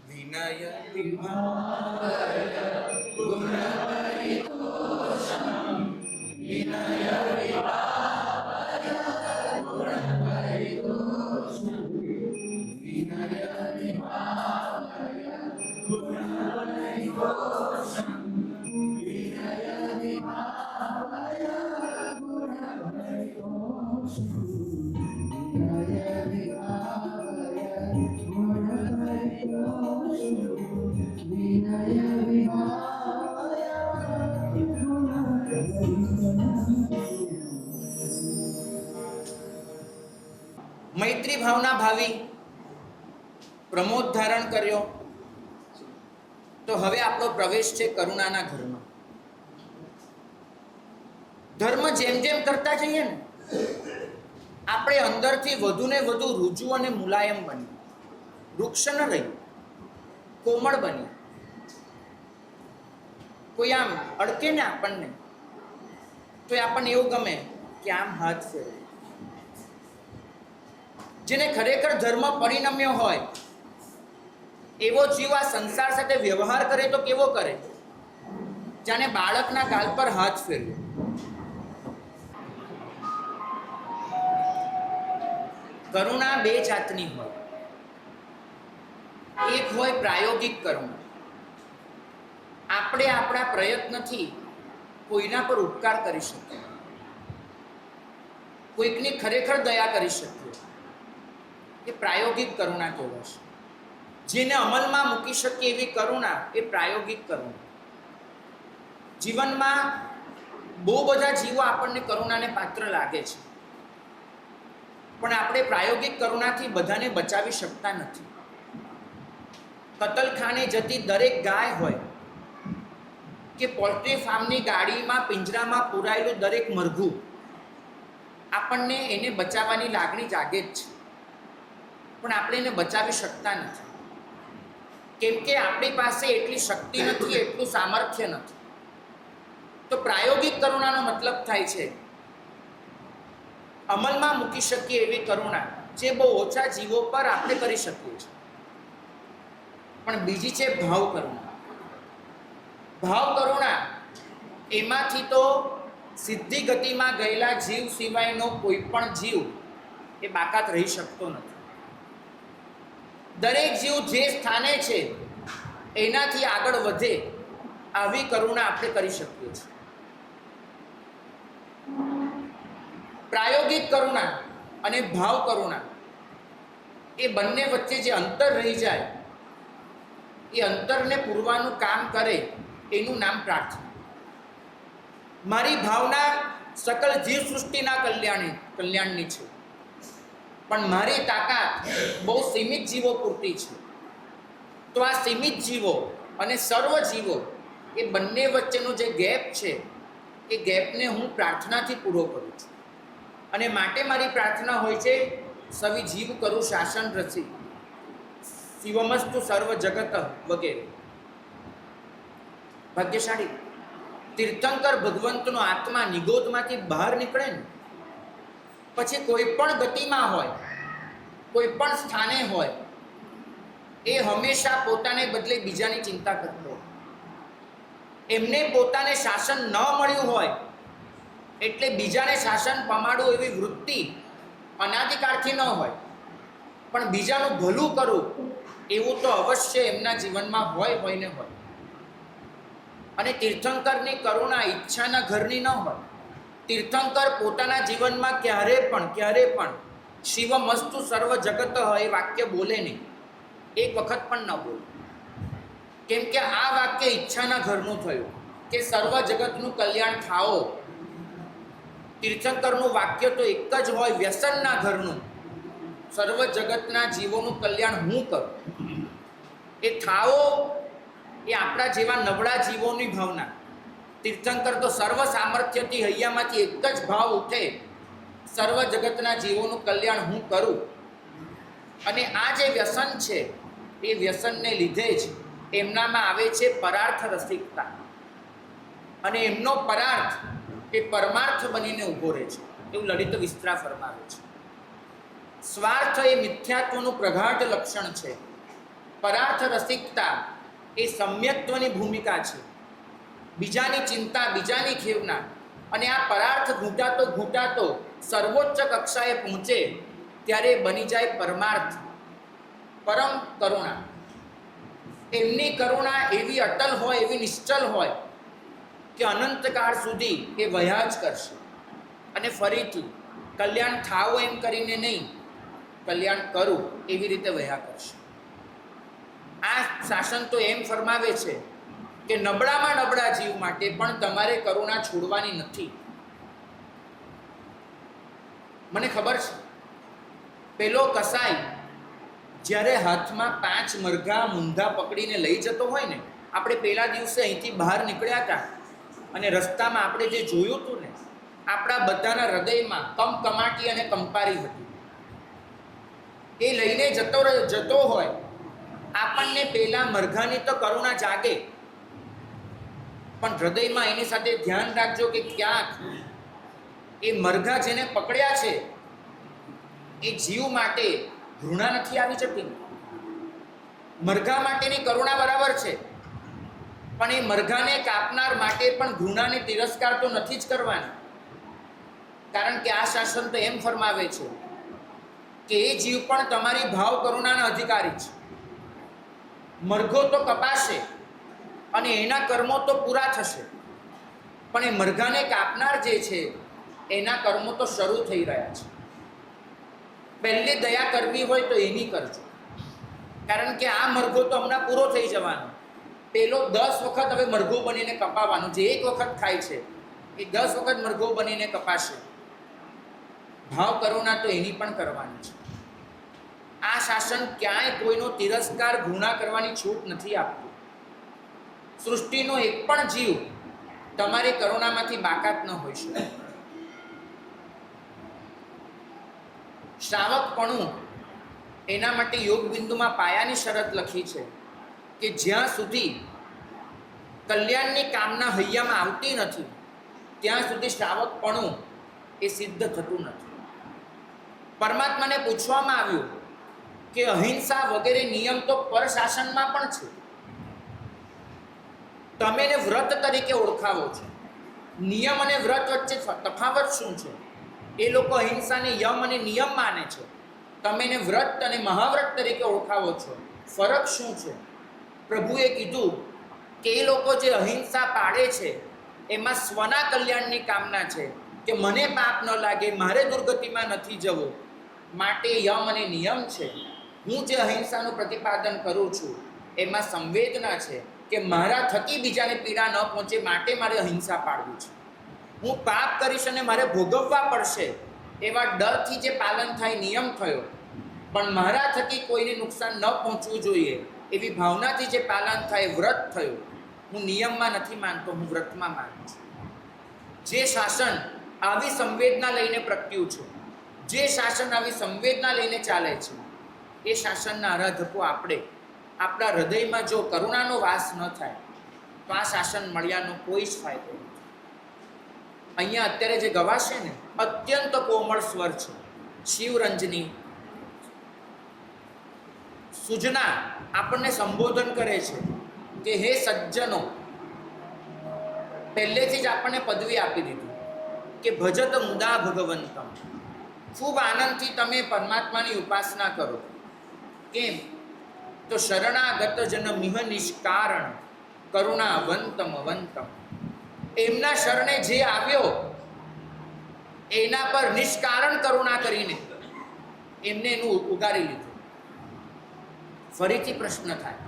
વિનય વિભાવય મૈત્રી ભાવના ભાવી પ્રમોદ ધારણ કર્યો. તો હવે આપણો પ્રવેશ છે કરુણાના ઘરમાં. ધર્મ જેમ જેમ કરતા જઈએ ને આપણે અંદરથી વધુ ને વધુ રુજુ અને મુલાયમ બની, વૃક્ષ ન રહી, કોમળ બની. કોઈ આમ અડકે ને આપણને તો આપણને એવું ગમે કે આમ હાથ ફેરવે. જેને ખરેખર ધર્મ પરિણમ્યો હોય એવો જીવ આ સંસાર સાથે વ્યવહાર કરે તો કેવો કરે? જાણે બાળકના ગાલ પર હાથ ફેરવે. કરુણા બે જાતની હોય. એક હોય પ્રાયોગિક કરુણા. આપણે આપણા પ્રયત્નથી કોઈના પર ઉપકાર કરી શકીએ, કોઈકની ખરેખર દયા કરી શકીએ. એ પ્રાયોગિક કરુણા કહેવાશે. જેને અમલમાં મૂકી શકીએ એવી કરુણા એ પ્રાયોગિક કરુણા. જીવનમાં બહુ બધા જીવો આપણને કરુણાને પાત્ર લાગે છે, પણ આપણે પ્રાયોગિક કરુણાથી બધાને બચાવી શકતા નથી. કતલખાને જતી દરેક ગાય હોય કે પોલ્ટ્રી ફાર્મની ગાડીમાં પિંજરામાં પૂરાયેલું દરેક મરઘું, આપણને એને બચાવવાની લાગણી જાગે જ છે, પણ આપણે એને બચાવી શકતા નથી. કેમ કે આપણી પાસે એટલી શક્તિ નથી, એટલું સામર્થ્ય નથી. તો પ્રાયોગિક કરુણાનો મતલબ થાય છે અમલમાં મૂકી શકીએ એવી કરુણા, જે બહુ ઓછા જીવો પર આપણે કરી શકીએ છીએ. પણ બીજી છે ભાવ કરુણા. ભાવ કરુણા એમાંથી તો સિદ્ધિ ગતિમાં ગયેલા જીવ સિવાયનો કોઈ પણ જીવ એ બાકાત રહી શકતો નથી. દરેક જીવ જે સ્થાને છે એનાથી આગળ વધે આવી કરુણા આપણે કરી શકીએ છીએ. પ્રાયોગિક કરુણા અને ભાવ કરુણા એ બંને વચ્ચે જે અંતર રહી જાય એ અંતરને પૂરવાનું કામ કરે એનું નામ પ્રાર્થના. મારી ભાવના સકલ જીવ સૃષ્ટિના કલ્યાણની છે, પણ મારી તાકાત બહુ સીમિત જીવો પૂરતી છે. તો આ સીમિત જીવો અને સર્વ જીવો એ બંને વચ્ચેનો જે ગેપ છે એ ગેપને હું પ્રાર્થનાથી પૂરો કરું છું. અને માટે મારી પ્રાર્થના હોય છે સવિ જીવ કરું શાસન રચી, શિવમસ્તુ સર્વ જગત વગેરે. ભાગ્યશાળી તીર્થંકર ભગવંતનો આત્મા નિગોદમાંથી બહાર નીકળે ને પછી કોઈ પણ ગતિમાં હોય, કોઈ પણ સ્થાને હોય, એ હંમેશા પોતાને બદલે બીજાની ચિંતા કરતો હોય. એમને પોતાને શાસન ન મળ્યું હોય એટલે બીજાને શાસન પમાડવું એવી વૃત્તિ અનાદિકાળથી ન હોય, પણ બીજાનું ભલું કરવું એવું તો અવશ્ય એમના જીવનમાં હોય ને હોય. અને તીર્થંકરની કરુણા ઈચ્છાના ઘરની ન હોય. તીર્થંકર પોતાના જીવનમાં ક્યારે પણ શિવમસ્તુ સર્વ જગત એ વાક્ય બોલે નહીં, એક વખત પણ ન બોલે. કેમ કે આ વાક્ય ઈચ્છાના ઘરનું થયું કે સર્વ જગતનું કલ્યાણ થાઓ. તીર્થંકરનું વાક્ય તો એક જ હોય, વ્યસનના ઘરનું, સર્વ જગતના જીવોનું કલ્યાણ હું કરું. એ થાઓ એ આપણા જેવા નબળા જીવોની ભાવના, તીર્થંકર તો સર્વ સામર્થ્યથી હૈયામાંથી એક જ ભાવ ઉઠે, સર્વ જગતના જીવોનું કલ્યાણ હું કરું. અને આ જે વ્યસન છે એ વ્યસનને લીધે જ એમનામાં આવે છે પરાર્થ રસિકતા, અને એમનો પરાર્થ એ પરમાર્થ બનીને ઊભો રહે છે. એવું લલિત વિસ્તરા ફરમાવે છે. સ્વાર્થ એ મિથ્યાત્વનું પ્રગાઢ લક્ષણ છે. પરાર્થ રસિકતા એ સમ્યક્ત્વની ભૂમિકા છે. બીજાની ચિંતા, બીજાની ખેવના, અને આ પરાર્થ ઘૂંટાતો ઘૂંટાતો સર્વોચ્ચ કક્ષાએ પહોંચે ત્યારે બની જાય પરમાર્થ, પરમ કરુણા. એમની કરુણા એવી અટલ હોય, એવી નિશ્ચલ હોય કે અનંતકાળ સુધી એ વહ્યા જ કરશે. અને ફરીથી કલ્યાણ થાવું એમ કરીને નહીં, કલ્યાણ કરું એવી રીતે વહ્યા કરશે. આ શાસન તો એમ ફરમાવે છે કે નબળામાં નબળા જીવ માટે પણ તમારે કરુણા છોડવાની નથી. મને ખબર છે, પેલો કસાઈ જ્યારે હાથમાં 5 મરઘા મૂંધા પકડીને લઈ જતો હોય ને, આપણે પેલા દિવસે અહીંથી બહાર નીકળ્યા હતા અને રસ્તામાં આપણે જે જોયું હતું ને, આપણા બધાના હૃદયમાં કમકમાટી અને કંપારી હતી. એ લઈને જતો હોય, આપણને પેલા મરઘાની તો કરુણા જાગે, પણ હૃદયમાં એની સાથે ધ્યાન રાખજો કે ક્યાંક એ મરઘા જેને પકડ્યા છે એ જીવ માટે ઘૃણા નથી આવી જતી. મરઘા માટેની કરુણા બરાબર છે, પણ એ મરઘાને કાપનાર માટે પણ ઘૃણાને તિરસ્કાર તો નથી જ કરવાની. કારણ કે આ શાસન તો એમ ફરમાવે છે કે એ જીવ પણ તમારી ભાવ કરુણાના અધિકારી છે. મરઘો તો કપાશે અને એના કર્મો તો પૂરા થશે, પણ એ મરઘાને કાપનાર જે છે એના કર્મો તો શરૂ થઈ રહ્યા છે. પહેલી દયા કરવી હોય તો એની કરજો, કારણ કે આ મરઘો તો હમણાં પૂરો થઈ જવાનો. પેલો 10 વખત હવે મરઘો બનીને કપાવાનો. જે એક વખત ખાય છે એ 10 વખત મરઘો બનીને કપાશે. ભાવ કરુણા તો એની પણ કરવાની છે. આ શાસન ક્યાંય કોઈનો તિરસ્કાર, ઘૃણા કરવાની છૂટ નથી આપતું. સૃષ્ટિનો એક પણ જીવ તમારી કરુણામાંથી બાકાત ન હોઈ શકે. શ્રાવકપણું એના માટે યોગ બિંદુમાં પાયાની શરત લખી છે કે જ્યાં સુધી કલ્યાણની કામના હૈયામાં આવતી નથી ત્યાં સુધી શ્રાવકપણું એ સિદ્ધ થતું નથી. પરમાત્માને પૂછવામાં આવ્યું કે અહિંસા વગેરે નિયમ તો પરશાસનમાં પણ છે, તમે એને વ્રત તરીકે ઓળખાવો છો. નિયમ અને વ્રત વચ્ચે તફાવત શું છે? એ લોકો અહિંસાને યમ અને નિયમ માને છે, તમે એને વ્રત અને મહાવ્રત તરીકે ઓળખાવો છો. ફરક શું છે? પ્રભુએ કીધું કે એ લોકો જે અહિંસા પાળે છે એમાં સ્વના કલ્યાણની કામના છે કે મને પાપ ન લાગે, મારે દુર્ગતિમાં નથી જવું, માટે યમ અને નિયમ છે. હું જે અહિંસાનું પ્રતિપાદન કરું છું એમાં સંવેદના છે કે મારા થકી બીજાને પીડા ન પહોંચે, માટે મારે અહિંસા પાળવી છે. હું પાપ કરીશ અને મારે ભોગવવા પડશે એવા ડરથી જે પાલન થાય નિયમ થયો, પણ મારા થકી કોઈને નુકસાન ન પહોંચવું જોઈએ એવી ભાવનાથી જે પાલન થાય વ્રત થયું. હું નિયમમાં નથી માનતો, હું વ્રતમાં માનું છું. જે શાસન આવી સંવેદના લઈને પ્રગટ્યું છે, જે શાસન આવી સંવેદના લઈને ચાલે છે, એ શાસનના આરાધકો આપણે. આપણા હૃદયમાં જો કરુણાનો વાસ ન થાય તો આ શાસન મળ્યાનો કોઈ જ ફાયદો નથી. અહીંયા અત્યારે જે ગવાશે ને, અત્યંત કોમળ સ્વર છે. શિવરંજની સુજના આપણને સંબોધન કરે છે કે હે સજ્જનો. પહેલેથી જ આપણને પદવી આપી દીધી કે ભજત મુદા ભગવંતમ. ખૂબ આનંદથી તમે પરમાત્માની ઉપાસના કરો. કેમ? તો શરણાગત જન મિહ નિષ્કારણ કરુણાવંતમ વંતમ. એમના શરણે જે આવ્યો એના પર નિષ્કારણ કરુણા કરીને એમને એનું ઉગારી લીધું. ફરીથી પ્રશ્ન થાય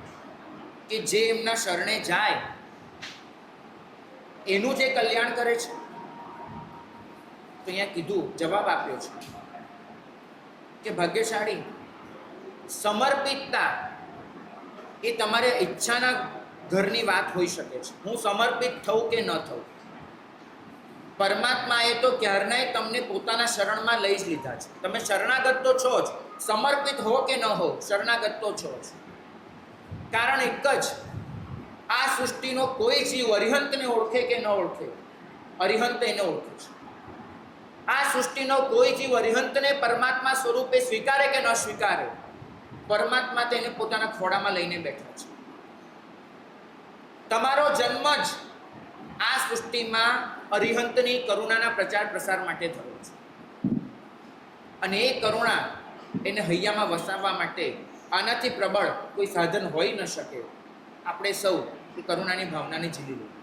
કે જે એમના શરણે જાય એનું જે કલ્યાણ કરે છે, તો અહીંયા કીધું, જવાબ આપ્યો છે કે ભાગ્યશાળી સમર્પિતતા એ તમારે ઈચ્છાના ઘરની વાત હોઈ શકે છે, હું સમર્પિત થઉં કે ન થઉં. પરમાત્માએ તો ક્યારનાય તમને પોતાના શરણમાં લઈ જ લીધા છે. તમે શરણાગત તો છો જ, સમર્પિત હો કે ન હો, શરણાગત તો છો જ. કારણ એક જ, આ સૃષ્ટિનો કોઈ જીવ અરિહંતને ઓળખે કે ન ઓળખે, અરિહંત એને ઓળખે છે. આ સૃષ્ટિનો કોઈ જીવ અરિહંતને પરમાત્મા સ્વરૂપે સ્વીકારે કે ન સ્વીકારે, પરમાત્મા તેને પોતાના ખોળામાં લઈને બેઠા છે. તમારો જન્મ જ આ સૃષ્ટિમાં અરિહંતની કરુણાના પ્રચાર પ્રસાર માટે થયો છે. અને એ કરુણા એને હૈયામાં વસાવવા માટે આનાથી પ્રબળ કોઈ સાધન હોઈ ન શકે. આપણે સૌ એ કરુણાની ભાવનાને ઝીલી લઈએ.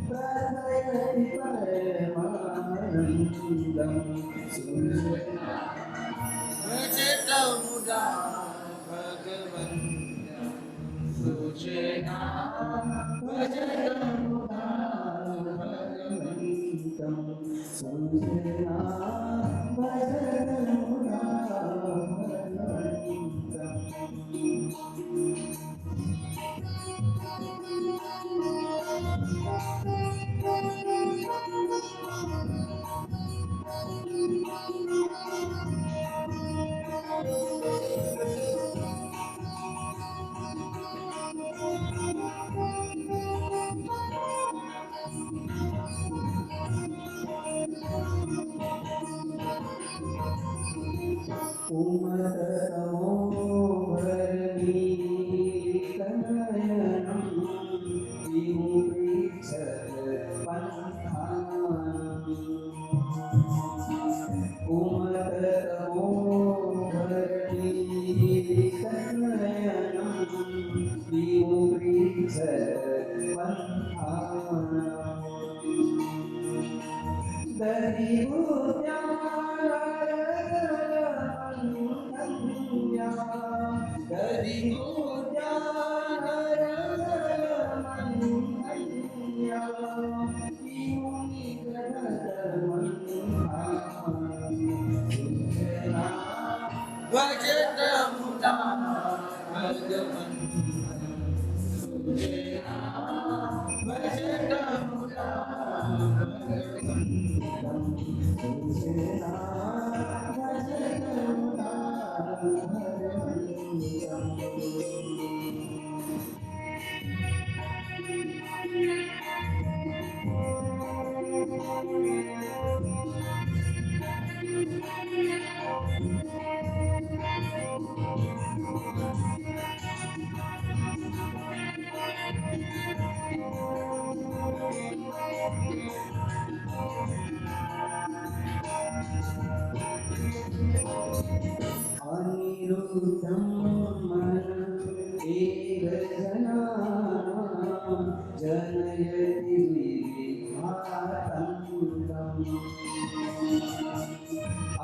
प्रथयति परमानन्दं ભજતમુદા ભગવન્तं સુજના ભજતમુદા भगवन्तं सुजना उमतमो भरनीतनयनं विमुक्तिच्छद पन्थानम् उमतमो भरनीतनयनं विमुक्तिच्छद पन्थानम् ભજતમુદા ભગવન્तं अनिरुद्धं मन एव जनानां जनयति विघातन्तम्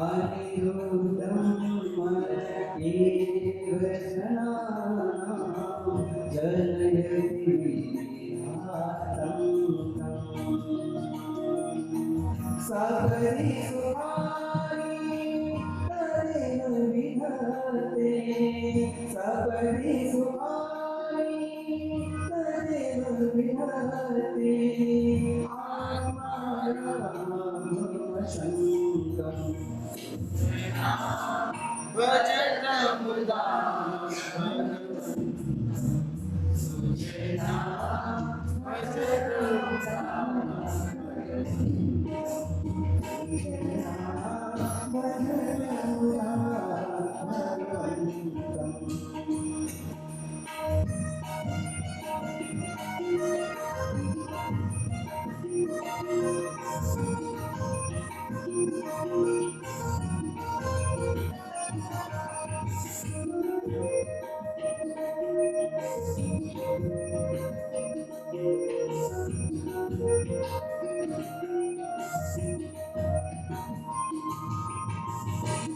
अनिरुद्धं मन एव जनानां जनयति विघातन्तम् सबरी सुहानी तरेन विधते सबरी सुहानी तरेन विधते आत्मारामशङ्कम् ભજતમુદા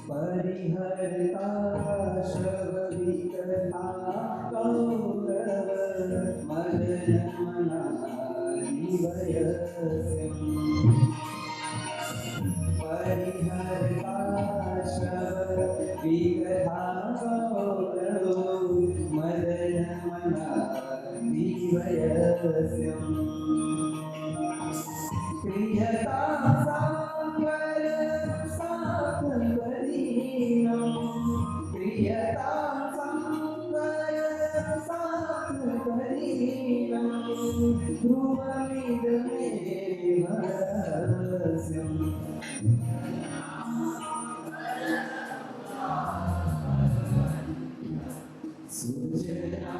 परिहरता श्रवविकथा कौरव मदनमनानिवयस्यम् परिहरता श्रवविकथा कौरव मदनमनानिवयस्यम् प्रियता सांवर सात्वरीनं प्रियता सांवर सात्वरीनं ध्रुवमिदमेव रहस्यम् सुजना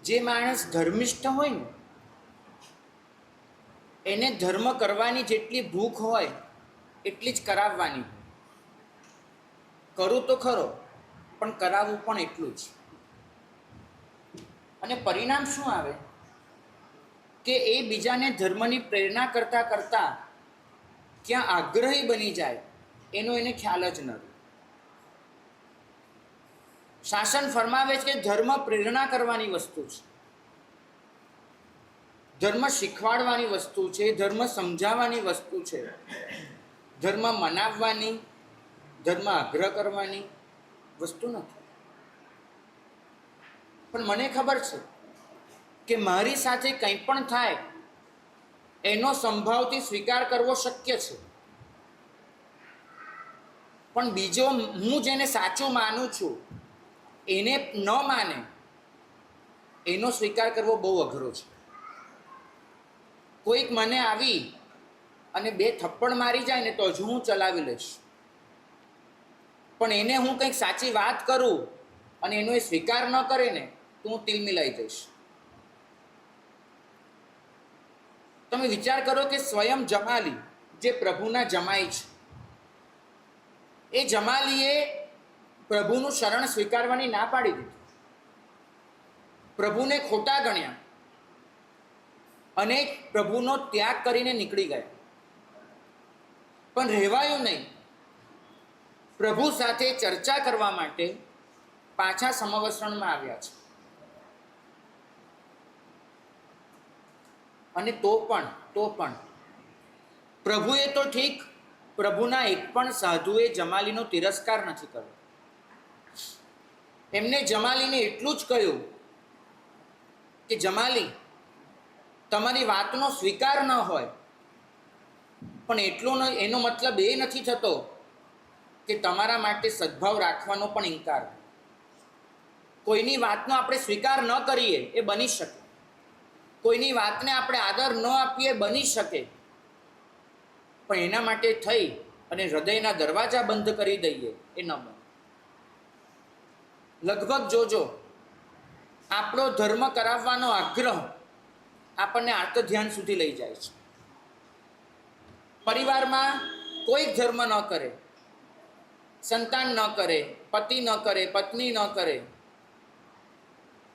જે માણસ ધર્મિષ્ઠ હોય ને એને ધર્મ કરવાની જેટલી ભૂખ હોય એટલી જ કરાવવાની હોય. કરું તો ખરો પણ કરાવવું પણ એટલું જ. અને પરિણામ શું આવે કે એ બીજાને ધર્મની પ્રેરણા કરતા કરતા ક્યાં આગ્રહી બની જાય એનો એને ખ્યાલ જ ન રહે. શાસન ફરમાવે છે કે ધર્મ પ્રેરણા કરવાની વસ્તુ છે, ધર્મ શીખવાડવાની વસ્તુ છે, ધર્મ સમજાવવાની વસ્તુ છે, ધર્મ મનાવવાની, ધર્મ આગ્રહ કરવાની વસ્તુ નથી. પણ મને ખબર છે કે મારી સાથે કંઈ પણ થાય એનો સંભાવથી સ્વીકાર કરવો શક્ય છે, પણ બીજો હું જેને સાચું માનું છું એને ન માને એનો સ્વીકાર કરવો બહુ અઘરો છે. કોઈક મને આવી અને 2 થપ્પડ મારી જાય ને તો હજુ હું ચલાવી લઈશ, પણ એને હું કંઈક સાચી વાત કરું અને એનો એ સ્વીકાર ન કરે ને તો હું તિલ મિલાઈ જઈશ. તમે વિચાર કરો કે સ્વયં જમાલી જે પ્રભુના જમાઈ છે, એ જમાલીએ પ્રભુનું શરણ સ્વીકારવાની ના પાડી દીધી, પ્રભુને ખોટા ગણ્યા અને પ્રભુનો ત્યાગ કરીને નીકળી ગયા. પણ રહેવાયું નહીં, પ્રભુ સાથે ચર્ચા કરવા માટે પાછા સમવસ્ત્રણમાં આવ્યા છે. અને તો પણ પ્રભુએ તો ઠીક, પ્રભુના એક પણ સાધુએ જમાલીનો તિરસ્કાર નથી કર્યો. એમને જમાલીને એટલું જ કહ્યું કે જમાલી, તમારી વાતનો સ્વીકાર ન હોય પણ એટલું એનો મતલબ એ નથી થતો કે તમારા માટે સદ્ભાવ રાખવાનો પણ ઇનકાર. કોઈની વાતનો આપણે સ્વીકાર ન કરીએ એ બની શકે, કોઈની વાતને આપણે આદર ન આપીએ બની શકે, પણ એના માટે થઈ અને હૃદયના દરવાજા બંધ કરી દઈએ એ ન બને. લગભગ જોજો આપણો ધર્મ કરાવવાનો આગ્રહ આપણને આર્ત ધ્યાન સુધી લઈ જાય છે. પરિવારમાં કોઈ ધર્મ ન કરે, સંતાન ન કરે, પતિ ન કરે, પત્ની ન કરે,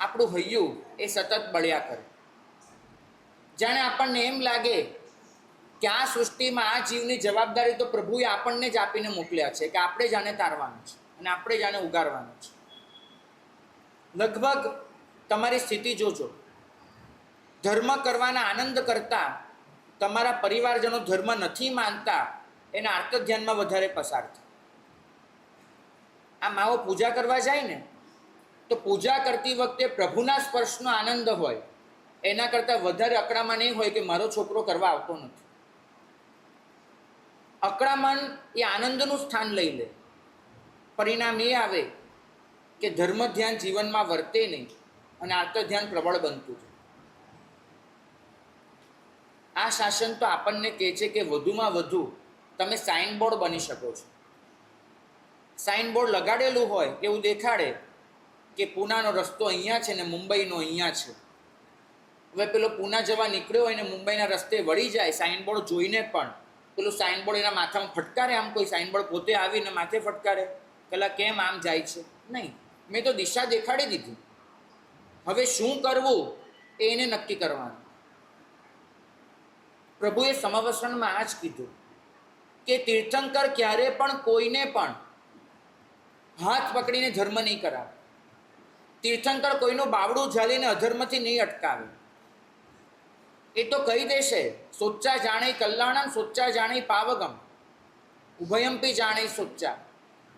આપણું હૈયું એ સતત બળ્યા કરે. જાણે આપણને એમ લાગે કે આ સૃષ્ટિમાં આ જીવની જવાબદારી તો પ્રભુએ આપણને જ આપીને મોકલ્યા છે, કે આપણે જ આને તારવાનું છે અને આપણે જ આને ઉગારવાનું છે. લગભગ તમારી સ્થિતિ જોજો, ધર્મ કરવાના આનંદ કરતાં તમારા પરિવારજનો ધર્મ નથી માનતા એના આર્ત ધ્યાનમાં વધારે પસાર થાય. આ માવો પૂજા કરવા જાય ને, તો પૂજા કરતી વખતે પ્રભુના સ્પર્શનો આનંદ હોય એના કરતાં વધારે અકળામણ નહીં હોય કે મારો છોકરો કરવા આવતો નથી. અકળામણ એ આનંદનું સ્થાન લઈ લે. પરિણામ એ આવે કે ધર્મ ધ્યાન જીવનમાં વર્તે નહીં અને આર્ત ધ્યાન પ્રબળ બનતું જાય. આ શાસન તો આપણને કહે છે કે વધુમાં વધુ તમે સાઇનબોર્ડ બની શકો છો. સાઇનબોર્ડ લગાડેલું હોય એવું દેખાડે કે પૂનાનો રસ્તો અહીંયા છે ને મુંબઈનો અહીંયા છે. હવે પેલો પૂના જવા નીકળ્યો હોય ને મુંબઈના રસ્તે વળી જાય, સાઇનબોર્ડ જોઈને પણ પેલું સાઇનબોર્ડ એના માથામાં ફટકારે. આમ કોઈ સાઇનબોર્ડ પોતે આવીને માથે ફટકારે પેલા કેમ આમ જાય છે? નહીં, મેં તો દિશા દેખાડી દીધી. હવે શું કરવું એ એને નક્કી કરવાનું. પ્રભુએ સમવસરણમાં આ જ કીધું કે તીર્થંકર ક્યારે પણ કોઈને પણ હાથ પકડીને ધર્મ નહીં કરાવે. તીર્થંકર કોઈનું બાવડું ઝાલીને અધર્મથી નહીં અટકાવે. એ તો કહી દેશે, સોચ્ચા જાણે કલ્યાણમ, સોચ્ચા જાણે પાવગમ, ઉભયંપી જાણે સોચ્ચા.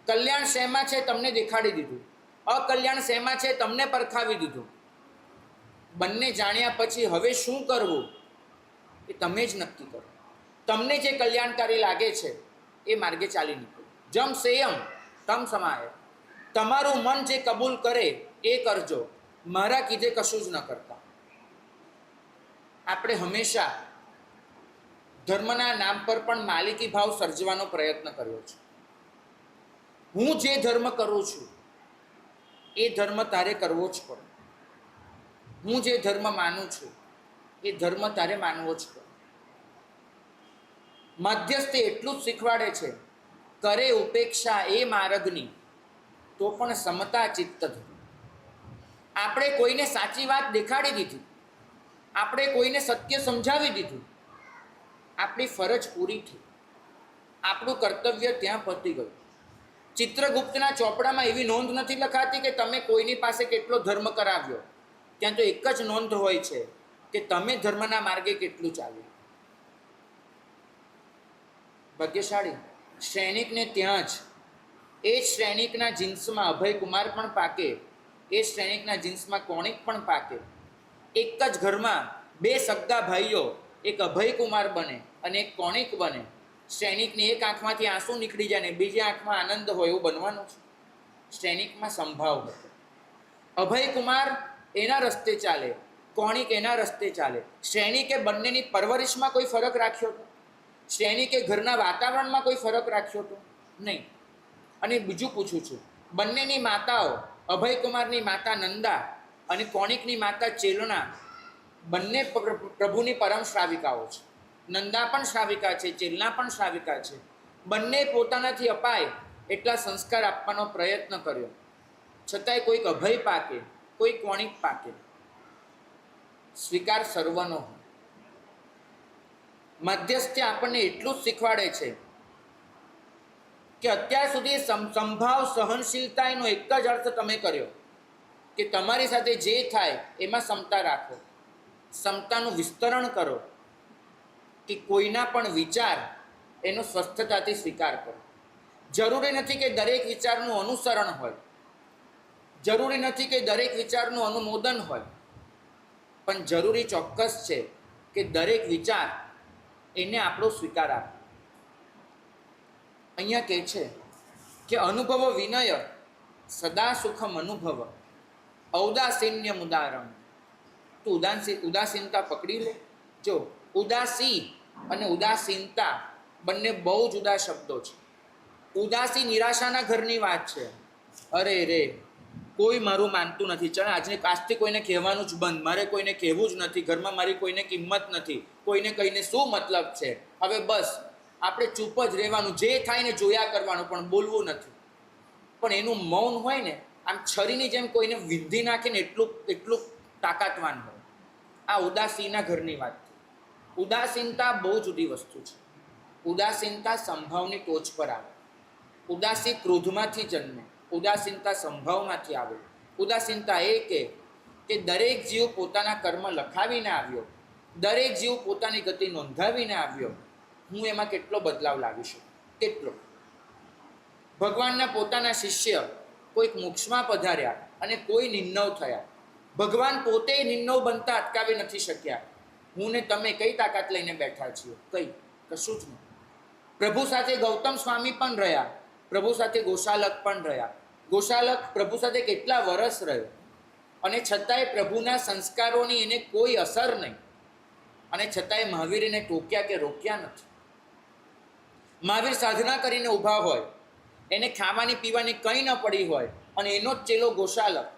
કલ્યાણ શેમાં છે તમને દેખાડી દીધું, અકલ્યાણ શેમાં છે તમને પરખાવી દીધું. બંને જાણ્યા પછી હવે શું કરવું એ તમે જ નક્કી કરો. તમને જે કલ્યાણકારી લાગે છે એ માર્ગે ચાલી નીકળો. જમ સેયમ તમ સમાય. તમારું મન જે કબૂલ કરે એ કરજો, મારા કીધે કશું જ ન કરતા. આપણે હંમેશા ધર્મના નામ પર પણ માલિકી ભાવ સર્જવાનો પ્રયત્ન કર્યો છે. હું જે ધર્મ કરું છું એ ધર્મ તારે કરવો જ પડે. હું જે ધર્મ માનું છું એ ધર્મ તારે માનવો જ પડે. મધ્યસ્થ એટલું જ શીખવાડે છે, કરે ઉપેક્ષા એ માર્ગની તો પણ સમતા ચિત્ત ધરો. આપણે કોઈને સાચી વાત દેખાડી દીધી, આપણે કોઈને સત્ય સમજાવી દીધું, આપણી ફરજ પૂરી થઈ, આપણું કર્તવ્ય ત્યાં પતી ગયું. ચિત્રગુપ્તના ચોપડામાં એવી નોંધ નથી લખાતી કે તમે કોઈની પાસે કેટલો ધર્મ કરાવ્યો. ત્યાં તો એક જ નોંધ હોય છે કે તમે ધર્મના માર્ગે કેટલું ચાલ્યું. ભાગ્યશાળી સૈનિકને ત્યાં જ એ જ સૈનિકના જીન્સમાં અભયકુમાર પણ પાકે, એ જ સૈનિકના જીન્સમાં કોણિક પણ પાકે. એક જ ઘરમાં બે સગા ભાઈઓ, એક અભયકુમાર બને અને એક કોણિક બને. સૈનિકની એક આંખમાંથી આંસુ નીકળી જાય ને બીજી આંખમાં આનંદ હોય એવું બનવાનું છે. સૈનિકમાં સંભાવ હતો. અભયકુમાર એના રસ્તે ચાલે, કોણિક એના રસ્તે ચાલે. સૈનિકે બંનેની પરવરિશમાં કોઈ ફરક રાખ્યો હતો? સૈનિકે ઘરના વાતાવરણમાં કોઈ ફરક રાખ્યો હતો? નહીં. અને બીજું પૂછું છું, બંનેની માતાઓ, અભયકુમારની માતા નંદા અને કોણિકની માતા ચેલના, બંને પ્રભુની પરમ શ્રાવિકાઓ છે. નંદા પણ શ્રાવિકા છે, ચેલના પણ શ્રાવિકા છે. બંને પોતાનાથી અપાય એટલા સંસ્કાર આપવાનો પ્રયત્ન કર્યો, છતાંય કોઈક અભય પાકે, કોઈ કોણિક પાકે. સ્વીકાર સર્વનો હોય. મધ્યસ્થી આપણને એટલું જ શીખવાડે છે કે અત્યાર સુધી સંભાવ સહનશીલતા એનો એક જ અર્થ તમે કર્યો કે તમારી સાથે જે થાય એમાં ક્ષમતા રાખો, ક્ષમતાનું વિસ્તરણ કરો કે કોઈના પણ વિચાર એનો સ્વસ્થતાથી સ્વીકાર કરો. જરૂરી નથી કે દરેક વિચારનું અનુસરણ હોય, જરૂરી નથી કે દરેક વિચારનું અનુમોદન હોય, પણ જરૂરી ચોક્કસ છે કે દરેક વિચાર એને આપણો સ્વીકાર આપે. અહીંયા કહે છે કે અનુભવ વિનય સદા સુખમ અનુભવ ઔદાસીન્ય મુદારમ. તું ઉદાસીનતા પકડી લે. જો ઉદાસી અને ઉદાસીનતા બંને બહુ જુદા શબ્દો છે. ઉદાસી નિરાશાના ઘરની વાત છે. અરે રે કોઈ મારું માનતું નથી. ચાલ આજથી કોઈને કહેવાનું જ બંધ, મારે કોઈને કહેવું જ નથી, ઘરમાં મારી કોઈને કિંમત નથી, કોઈને કહીને શું મતલબ છે, હવે બસ આપણે ચૂપ જ રહેવાનું, જે થાય ને જોયા કરવાનું, પણ બોલવું નથી. પણ એનું મૌન હોય ને, આમ છરીની જેમ કોઈને વિંધી નાખે ને એટલું તાકાતવાન હોય. આ ઉદાસીના ઘરની વાત છે. ઉદાસીનતા બહુ જુદી વસ્તુ છે. ઉદાસીનતા સંભાવની ટોચ પર આવે. ઉદાસી ક્રોધમાંથી જન્મે, ઉદાસીનતા સંભાવમાંથી આવે. ઉદાસીનતા એ કે દરેક જીવ પોતાના કર્મ લખાવીને આવ્યો, દરેક જીવ પોતાની ગતિ નોંધાવીને આવ્યો, હું એમાં કેટલો બદલાવ લાવી શકું કેટલો. ભગવાનના પોતાના શિષ્ય કોઈક મોક્ષમાં પધાર્યા અને કોઈ નિર્ણવ થયા. ભગવાન પોતે નિર્ણવ બનતા અટકાવી નથી શક્યા. હું ને તમે કઈ તાકાત લઈને બેઠા છીએ? કશું જ નહીં. પ્રભુ સાથે ગૌતમ સ્વામી પણ રહ્યા, પ્રભુ સાથે ગોશાલક પણ રહ્યા. ગોશાલક પ્રભુ સાથે કેટલા વર્ષ રહ્યો અને છતાંય પ્રભુના સંસ્કારોની એને કોઈ અસર નહીં, અને છતાંય મહાવીર એને ટોક્યા કે રોક્યા નથી. મહાવીર સાધના કરીને ઊભા હોય, એને ખાવાની પીવાની કંઈ ન પડી હોય, અને એનો જ ચેલો ગોશાલક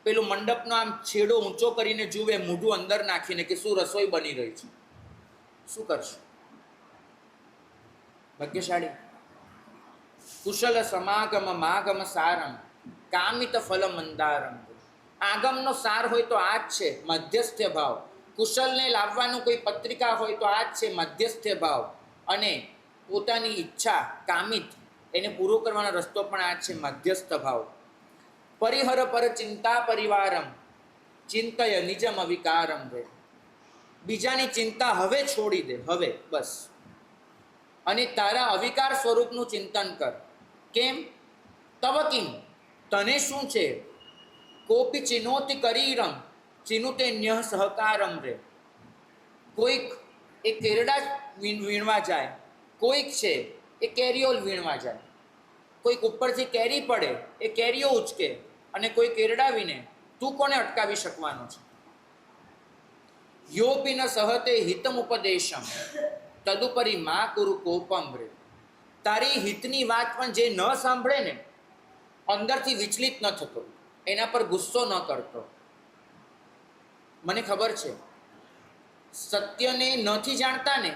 પેલું મંડપનો આમ છેડો ઊંચો કરીને જુએ, મોઢું અંદર નાખીને કે શું રસોઈ બની રહી છે. શું કરશે? ભાગ્યશાળી. કુશલ સમાગમ માગમ સારમ કામિત ફલ મંદારમ. આગમનો સાર હોય તો આ જ છે, મધ્યસ્થ ભાવ. કુશલને લાવવાનું કોઈ પત્રિકા હોય તો આ જ છે, મધ્યસ્થ ભાવ. અને પોતાની ઈચ્છા કામિત એને પૂરો કરવાનો રસ્તો પણ આ જ છે, મધ્યસ્થ ભાવ. પરિહર પર ચિંતા પરિવારમ ચિંતય નિજમ અવિકારમ. રે બીજાની ચિંતા હવે છોડી દે, હવે બસ, અને તારા અવિકાર સ્વરૂપનું ચિંતન કર. કેમ? તવ કિમ, તને શું છે? કોપી ચિનોતિ કરીરમ ચિનુતે ન્ય સહકારમ. રે કોઈક એ કેરડા વીણવા જાય, કોઈક છે એ કેરીઓ વીણવા જાય, કોઈક ઉપરથી કેરી પડે એ કેરીઓ ઉચકે, અને કોઈ કેરડા વીને. તું કોને અટકાવી શકવાનો છે? યોપી ન સહતે હિતમ ઉપદેશમ તદુપરી મા કુરુ કોપમ. રે તારી હિતની વાત પણ જે ન સાંભળે ને, અંદરથી વિચલિત ન થતો, એના પર ગુસ્સો ન કરતો. મને ખબર છે, સત્યને નથી જાણતા ને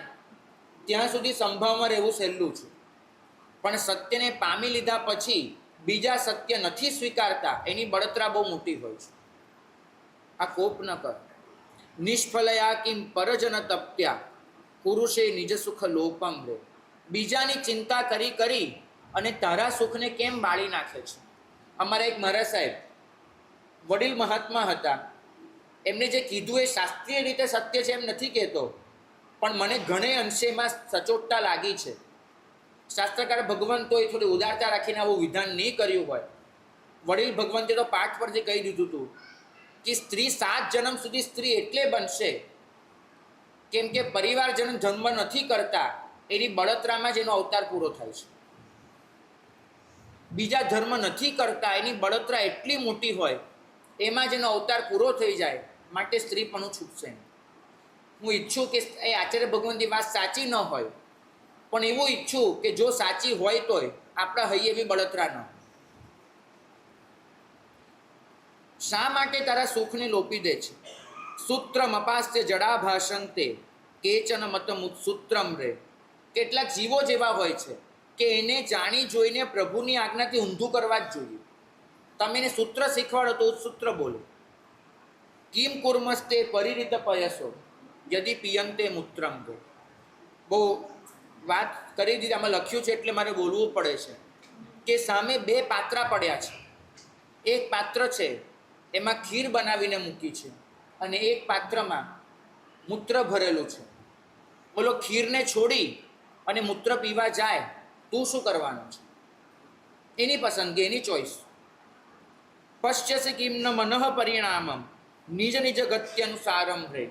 ત્યાં સુધી સંભાવમાં રહેવું સહેલું છે, પણ સત્યને પામી લીધા પછી બીજા સત્ય નથી સ્વીકારતા, એની બળતરા બહુ મોટી હોય છે. આ કોપ ન કર. નિષ્ફલયા કિમ પરજન તપ્ત્યા પુરુષે નિજ સુખ લોપમ. રે બીજાની ચિંતા કરી અને તારા સુખને કેમ બાળી નાખે છે? અમારા એક મહારાજ સાહેબ વડીલ મહાત્મા હતા, એમને જે કીધું એ શાસ્ત્રીય રીતે સત્ય છે એમ નથી કહેતો, પણ મને ઘણે અંશે એમાં સચોટતા લાગી છે. શાસ્ત્રકાર ભગવંતોએ થોડી ઉદારતા રાખીને આવું વિધાન નહીં કર્યું હોય. વડીલ ભગવંતે તો પાઠ પરથી કહી દીધું હતું કે સ્ત્રી 7 જન્મ સુધી સ્ત્રી એટલે બનશે કેમ કે પરિવારજન જન્મ નથી કરતા, એની બળતરામાં જ એનો અવતાર પૂરો થાય છે. બીજા ધર્મ નથી કરતા, એની બળતરા એટલી મોટી હોય, એમાં જ એનો અવતાર પૂરો થઈ જાય, માટે સ્ત્રી પણ છૂટશે. હું ઈચ્છું કે એ આચાર્ય ભગવંતની વાત સાચી ન હોય, પણ એવું ઈચ્છું કે જો સાચી હોય તોય આપણા હૈયે એવી બળતરા ન. શા માટે તારા સુખને લોપી દે છે? સૂત્રમ અપાસ્ય જડા ભાષંતે કેચન મતમ ઉત્સૂત્રમ. રે કેટલાક જીવો જેવા હોય છે કે એને જાણી જોઈને પ્રભુની આજ્ઞાથી ઊંધું કરવા જ જોઈએ. તમે એને સૂત્ર શીખવાડો તો સૂત્ર બોલો. કિમ કુર્મસ્તે પરિરિત પયસો યદિ પિયંતે મૂત્રમ. રે બહુ વાત કરી દીધી, આમાં લખ્યું છે એટલે મારે બોલવું પડે છે કે સામે 2 પાત્રા પડ્યા છે. એક પાત્ર છે એમાં ખીર બનાવીને મૂકી છે, અને એક પાત્રમાં મૂત્ર ભરેલું છે. બોલો, ખીરને છોડી અને મૂત્ર પીવા જાય, તું શું કરવાનું છે? એની પસંદગી, એની ચોઈસ. પશ્યસી કિમ ન મનઃ પરિણામમ નિજ નિજ ગત્યનુસારમ. રે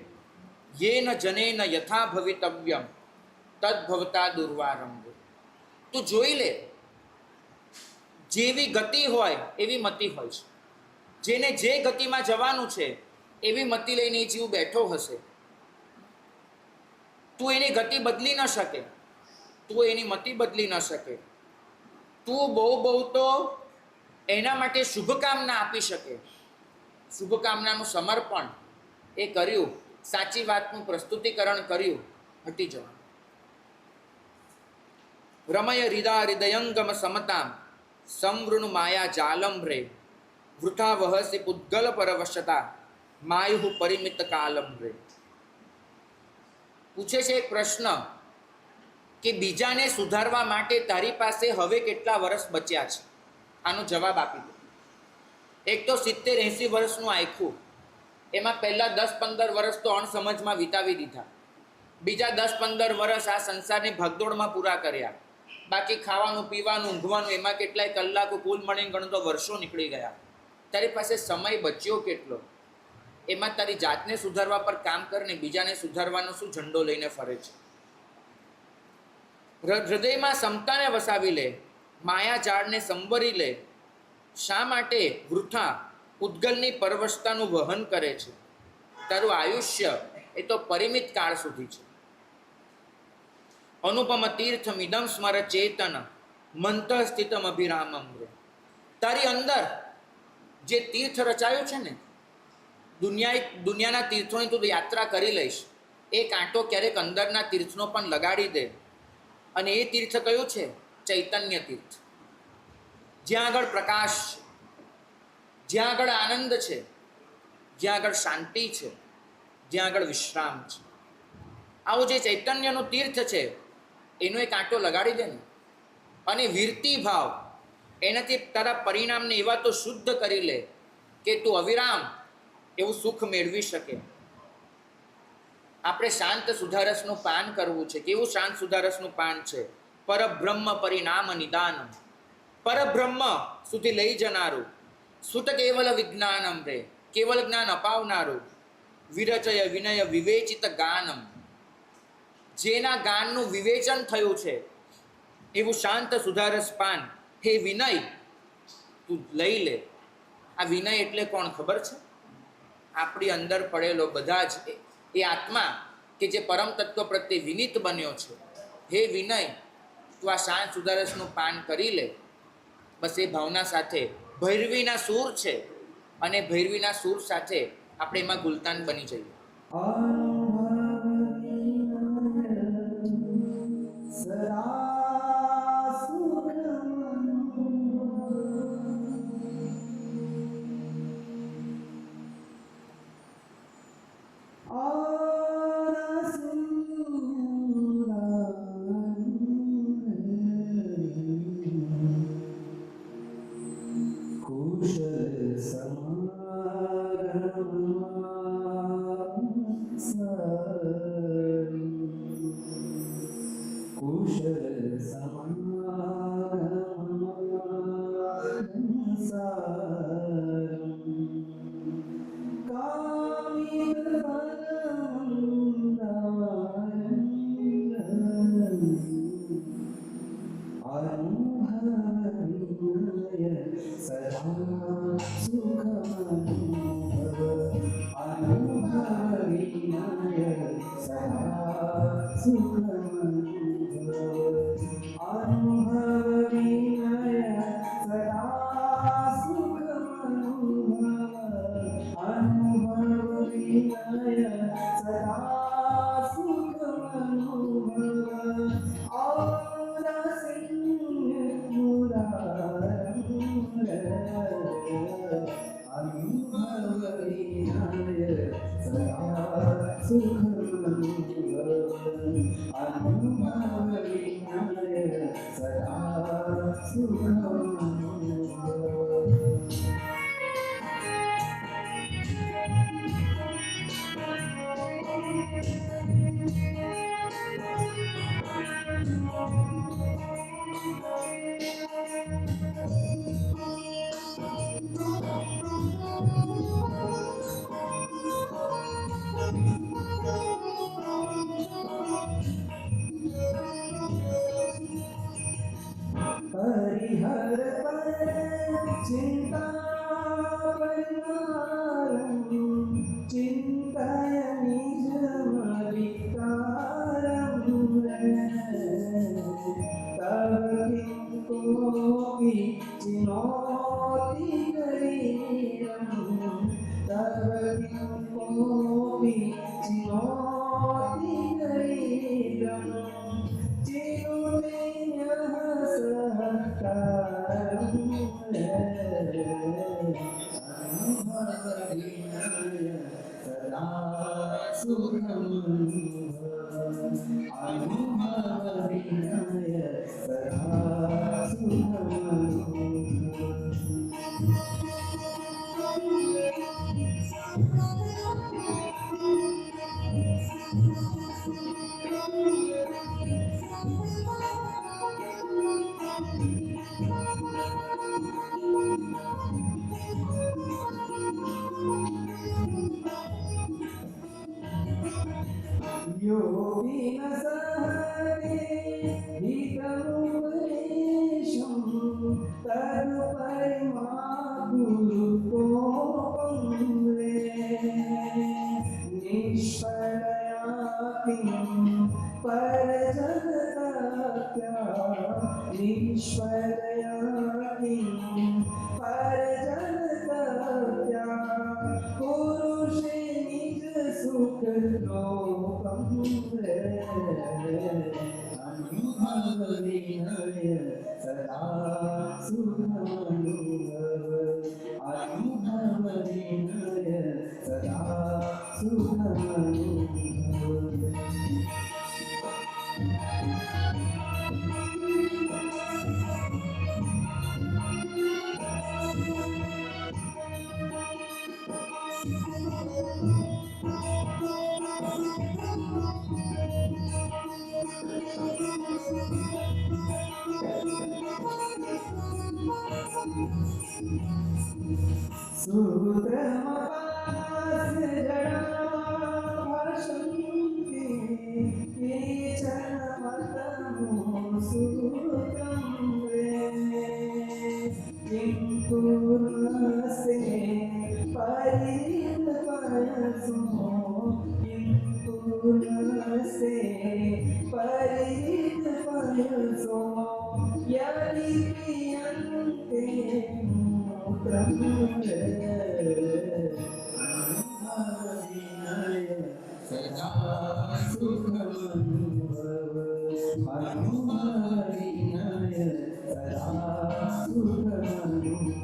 યેન જનેન યથા ભવિતવ્યમ તદ્ભવતા દુર્વારમ. તું જોઈ લે, જેવી ગતિ હોય એવી મતિ હોય છે. જેને જે ગતિમાં જવાનું છે એવી મતિ લઈને એ જીવ બેઠો હશે. તું એની ગતિ બદલી ન શકે, તું એની મતિ બદલી ન શકે. તું બહુ તો એના માટે શુભકામના આપી શકે, શુભકામનાનું સમર્પણ એ કર્યું, સાચી વાતનું પ્રસ્તુતિકરણ કર્યું, હટી જવાનું. રમય હૃદા હૃદયંગમ સમતામ સંવૃણુ માયા જાલમ રે વૃથા વહસી પુદ્ગલ પરવશતા માયુ પરિમિત કાલમ રે. પૂછે છે એક પ્રશ્ન કે બીજાને સુધારવા માટે તારી પાસે હવે કેટલા વર્ષ બચ્યા છે? આનો જવાબ આપી દો. એક તો 70-80 વર્ષનું આખું, એમાં પહેલા 10-15 વર્ષ તો અણસમજમાં વિતાવી દીધા, બીજા 10-15 વર્ષ આ સંસારની ભગદોડમાં પૂરા કર્યા, બાકી ખાવાનું પીવાનું ઊંઘવાનું એમાં કેટલાય કલાકો, કુલ મળીને ગણો તો વર્ષો નીકળી ગયા. તારી પાસે સમય બચ્યો કેટલો? એમાં તારી જાતને સુધારવા પર કામ કરીને બીજાને સુધારવાનો શું ઝંડો લઈને ફરે છે? હૃદયમાં સમતાને વસાવી લે, માયા ઝાડને સંવરી લે. શા માટે વૃથા ઉદ્ગલની પરવશતાનું વહન કરે છે? તારું આયુષ્ય એ તો પરિમિત કાળ સુધી છે. અનુપમ તીર્થમિદમ સ્મર ચેતન મંતઃ સ્થિતમ અભિરામમ રે. તારી અંદર જે તીર્થ રચાયું છે ને, દુનિયાના તીર્થોની તું યાત્રા કરી લઈશ, એ કાંટો ક્યારેક અંદરના તીર્થનો પણ લગાડી દે. અને એ તીર્થ કયું છે? ચૈતન્ય તીર્થ. જ્યાં આગળ પ્રકાશ છે, જ્યાં આગળ આનંદ છે, જ્યાં આગળ શાંતિ છે, જ્યાં આગળ વિશ્રામ છે. આવું જે ચૈતન્યનું તીર્થ છે એનો એક કાંટો લગાડી દે ને, અને વીરતી ભાવ એનાથી તારા પરિણામને એવા તો શુદ્ધ કરી લે કે તું અવિરામ એવું સુખ મેળવી શકે. આપણે શાંત સુધારસનું પાન કરવું છે. કેવું શાંત સુધારસનું પાન છે? પરબ્રહ્મ પરિણામ નિદાનમ. પરબ્રહ્મ સુધી લઈ જનારું, સુત કેવલ વિજ્ઞાનમ રે, કેવલ જ્ઞાન અપાવનારું, વિરચય વિનય વિવેચિત ગાનમ. જેના ગાનનું વિવેચન થયું છે એવું શાંત સુધારસ પાન, હે વિનય તું લઈ લે. આ વિનય એટલે કોણ ખબર છે? આપણી અંદર પડેલો બધા જ એ આત્મા કે જે પરમ તત્વ પ્રત્યે વિનિત બન્યો છે. હે વિનય તું આ શાંત સુધારસનું પાન કરી લે. બસ એ ભાવના સાથે ભૈરવીના સૂર છે, અને ભૈરવીના સૂર સાથે આપણે એમાં ગુલતાન બની જઈએ. भी चिनौती करीदम चिनुते यहाँ सहकारम अनुभवविनय सदा सुखम अनुभवविनय सदा सुखम योगिन सहरे हितमुपदेशं तदुपरिमा गुरुकोपं रे निष्फलया किं परजगत्या निष्फलया किं परजगत्या पुरुषे निज सुख लोकं अनुभवविनय सदा सुखमनुभव अनुभवविनय सदा सुखमनुभव सूत्रमपास्य जडाभाषन्ति केचन मतमो सूत्रं वे किं कुर्मस्ते परितपयसो किं कुर्मस्ते परितपयसो यदि क्रियन्ते अनुभवविनय सदा सुखमनुभव अनुभवविनय सदा सुखमनुभव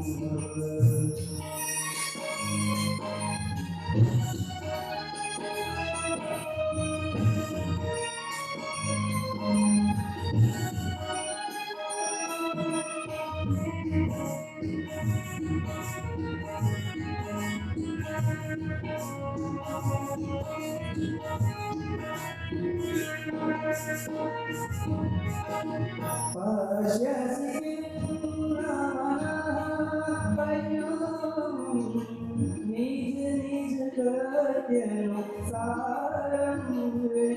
पश्यसि निज निज कृत्यनुसारं वे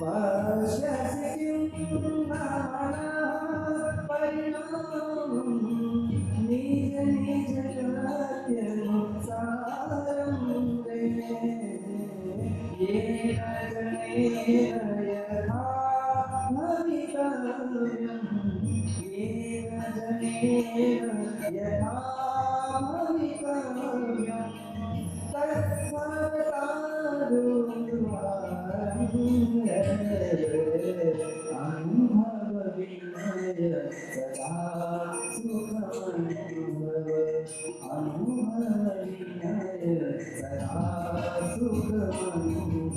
पश्यसि निज निज कृत्यनुसारं वे येन जनेन यथा भवितव्यं येन जनेन यथा भवितव्यं अनुभवविनय सदा सुखमनुभव अनुभवविनय सदा सुखमनुभव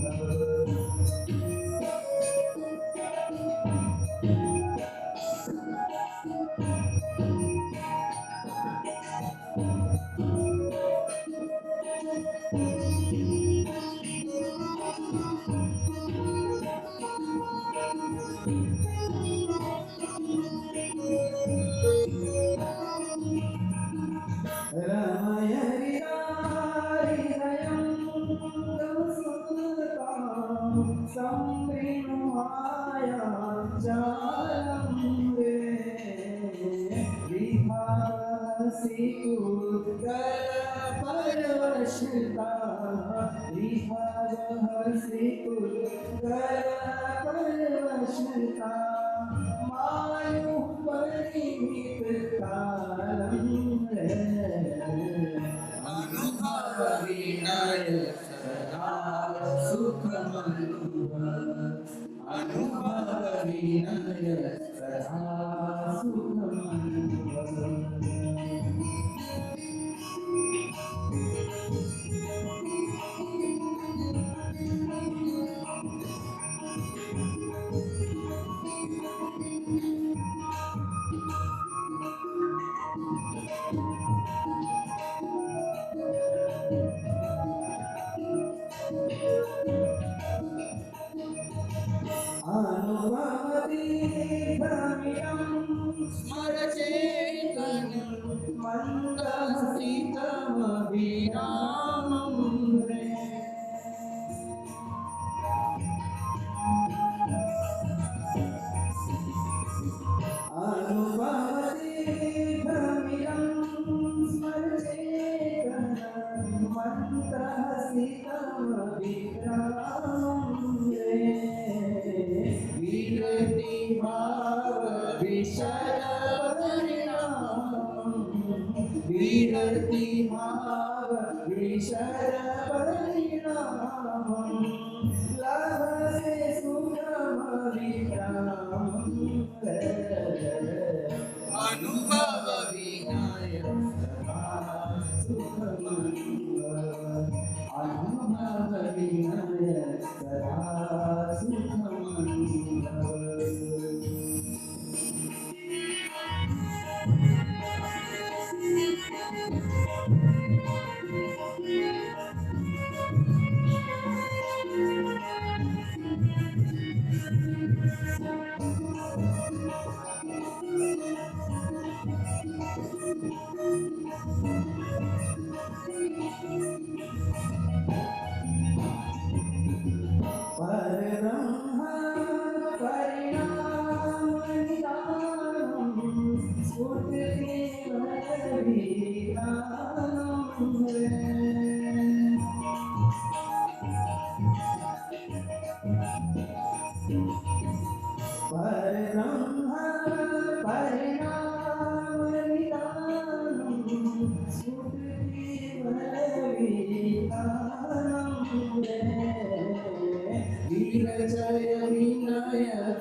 रमय हृदयं सुतां संवृणुमाया जालं रे विभासि परवशिता विभासि परवशिता मायुः परिमित અનુભવ વિનય સદા સુખમનુભવ. અનુભવતી ભ્રમિરં સ્મરચેતન મંદહસિતમભિરામં રે. અનુભવતી ભ્રમિરં સ્મરચેતન મંદહસિતમભિરામં રે. વિરતિ ભાવ વિશદ પરિણામ. વિરતિ ભાવ વિશદ પરિણામ. લભસે સુખમ વિરામ. અનુભવ વિનય અનુભવ વિનય સદા સુખમનુભવ. પરબ્રહ્મ પરિણામ નિદાનમ સ્ફુરતિ વિજ્ઞાનમ રે. પરબ્રહ્મ પરિણામ નિદાનમ સ્ફુરતિ વિજ્ઞાનમ રે. વિરચય વિનય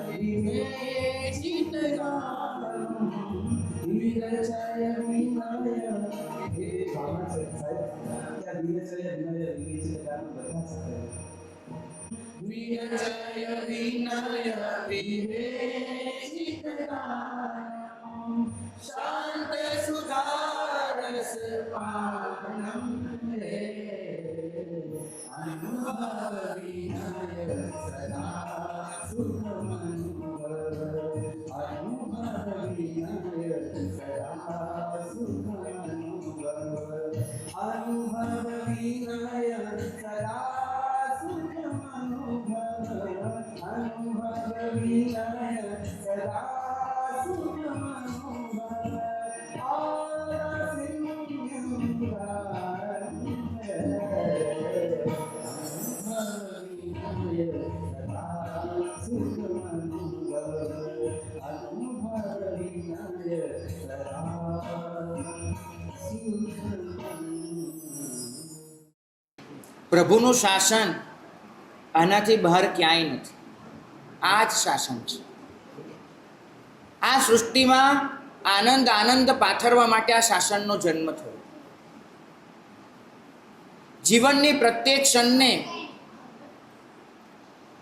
વિવેચિત ગાનમ. વિરચય વિનય એ ભાવના છે સાહેબ. ત્યાં વિરચય વિનય વિવેચિત ગાનમ બધા સાથે. વિરચય વિનય વિવેચિત ગાનમ શાંત સુધારસ પાવનમ રે. અનુભવ વિનય સદા સુખમનુભવ. અનુભવ વિનય સદા સુખમનુભવ. અનુભવ વિનય સદા સુખમનુભવ. અનુભવ વિનય સદા સુખમનુભવ. પ્રભુનું શાસન આનાથી બહાર ક્યાંય નથી. આ જ શાસન છે. આ સૃષ્ટિમાં આનંદ આનંદ પાથરવા માટે આ શાસનનો જન્મ થયો. જીવનની પ્રત્યેક ક્ષણને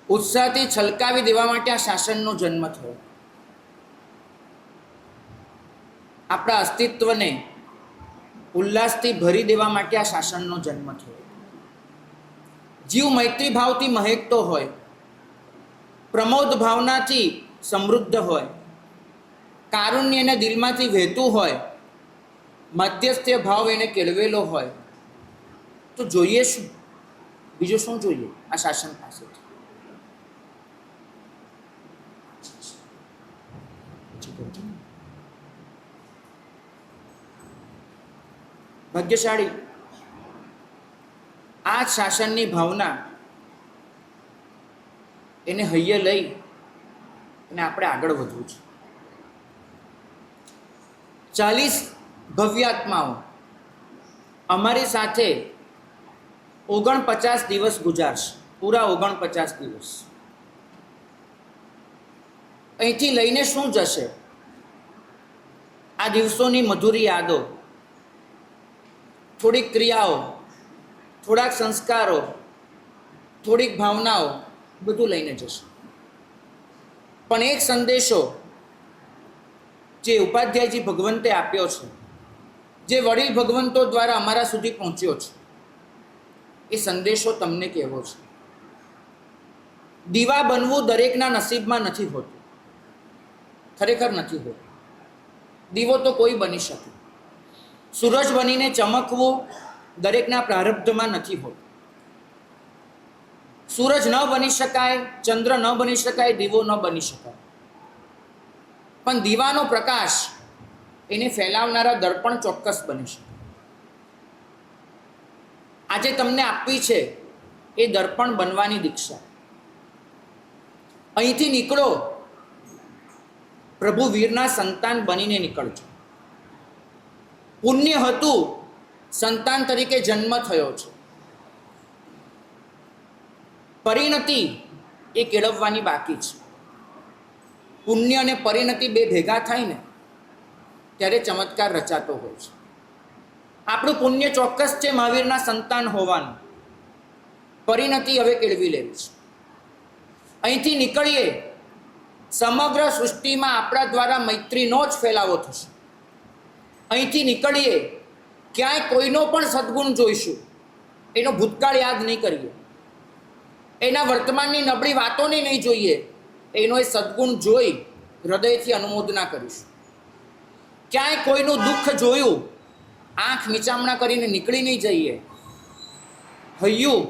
ઉત્સાહથી છલકાવી દેવા માટે આ શાસનનો જન્મ થયો. આપણા અસ્તિત્વને ઉલ્લાસથી ભરી દેવા માટે આ શાસનનો જન્મ થયો. જીવ મૈત્રી ભાવથી મહેકતો હોય, પ્રમોદ ભાવનાથી સમૃદ્ધ હોય, કારુણ્ય એને દિલમાંથી વહેતું હોય, મધ્યસ્થ ભાવ એને કેળવેલો હોય, તો જોઈએ શું? બીજું શું જોઈએ આ શાસન પાસેથી? ભાગ્યશાળી આ શાસનની ભાવના એને હૈયે લઈ અને આપણે આગળ વધવું છે. 40 ભવ્યાત્માઓ અમારી સાથે 49 દિવસ ગુજારશે. પૂરા 49 દિવસ. અહીંથી લઈને શું જશે? આ દિવસોની મધુરી યાદો, થોડીક ક્રિયાઓ, થોડાક સંસ્કારો, થોડીક ભાવનાઓ, બધું લઈને જશે. પણ એક સંદેશો જે ઉપાધ્યાયજી ભગવંતે આપ્યો છે, જે વડીલ ભગવંતો દ્વારા અમારા સુધી પહોંચ્યો છે, એ સંદેશો તમને કહેવો છે. દીવા બનવું દરેકના નસીબમાં નથી હોતું, ખરેખર નથી હોતું. દીવો તો કોઈ બની શકે. સૂરજ બનીને ચમકવું દરેકના પ્રારબ્ધમાં નથી હોતું. સૂરજ ન બની શકાય, ચંદ્ર ન બની શકાય, દીવો ન બની શકાય. પણ દીવાનો પ્રકાશ એને ફેલાવનારા દર્પણ ચોક્કસ બની શકે. આજે તમને આપવી છે એ દર્પણ બનવાની દીક્ષા. અહીંથી નીકળો, પ્રભુ વીરના સંતાન બનીને નીકળજો. પુણ્ય હતું, સંતાન તરીકે જન્મ થયો છે. પરિણતિ એ કેળવવાની બાકી છે. પુણ્ય અને પરિણતિ બે ભેગા થાય ને ત્યારે ચમત્કાર રચાતો હોય છે. આપણું પુણ્ય ચોક્કસ છે મહાવીરના સંતાન હોવાનું. પરિણતિ હવે કેળવી લેવી છે. અહીંથી નીકળીએ, સમગ્ર સૃષ્ટિમાં આપણા દ્વારા મૈત્રીનો જ ફેલાવો થશે. અહીંથી નીકળીએ, ક્યાંય કોઈનો પણ સદ્ગુણ જોઈશું, એનો ભૂતકાળ યાદ નહીં કરીએ, એના વર્તમાનની નબળી વાતોને નહીં જોઈએ, એનો એ સદ્ગુણ જોઈ હૃદયથી અનુમોદના કરીશું. ક્યાંય કોઈનું દુઃખ જોયું, આંખ મીચામણા કરીને નીકળી નહીં જઈએ. હૈયું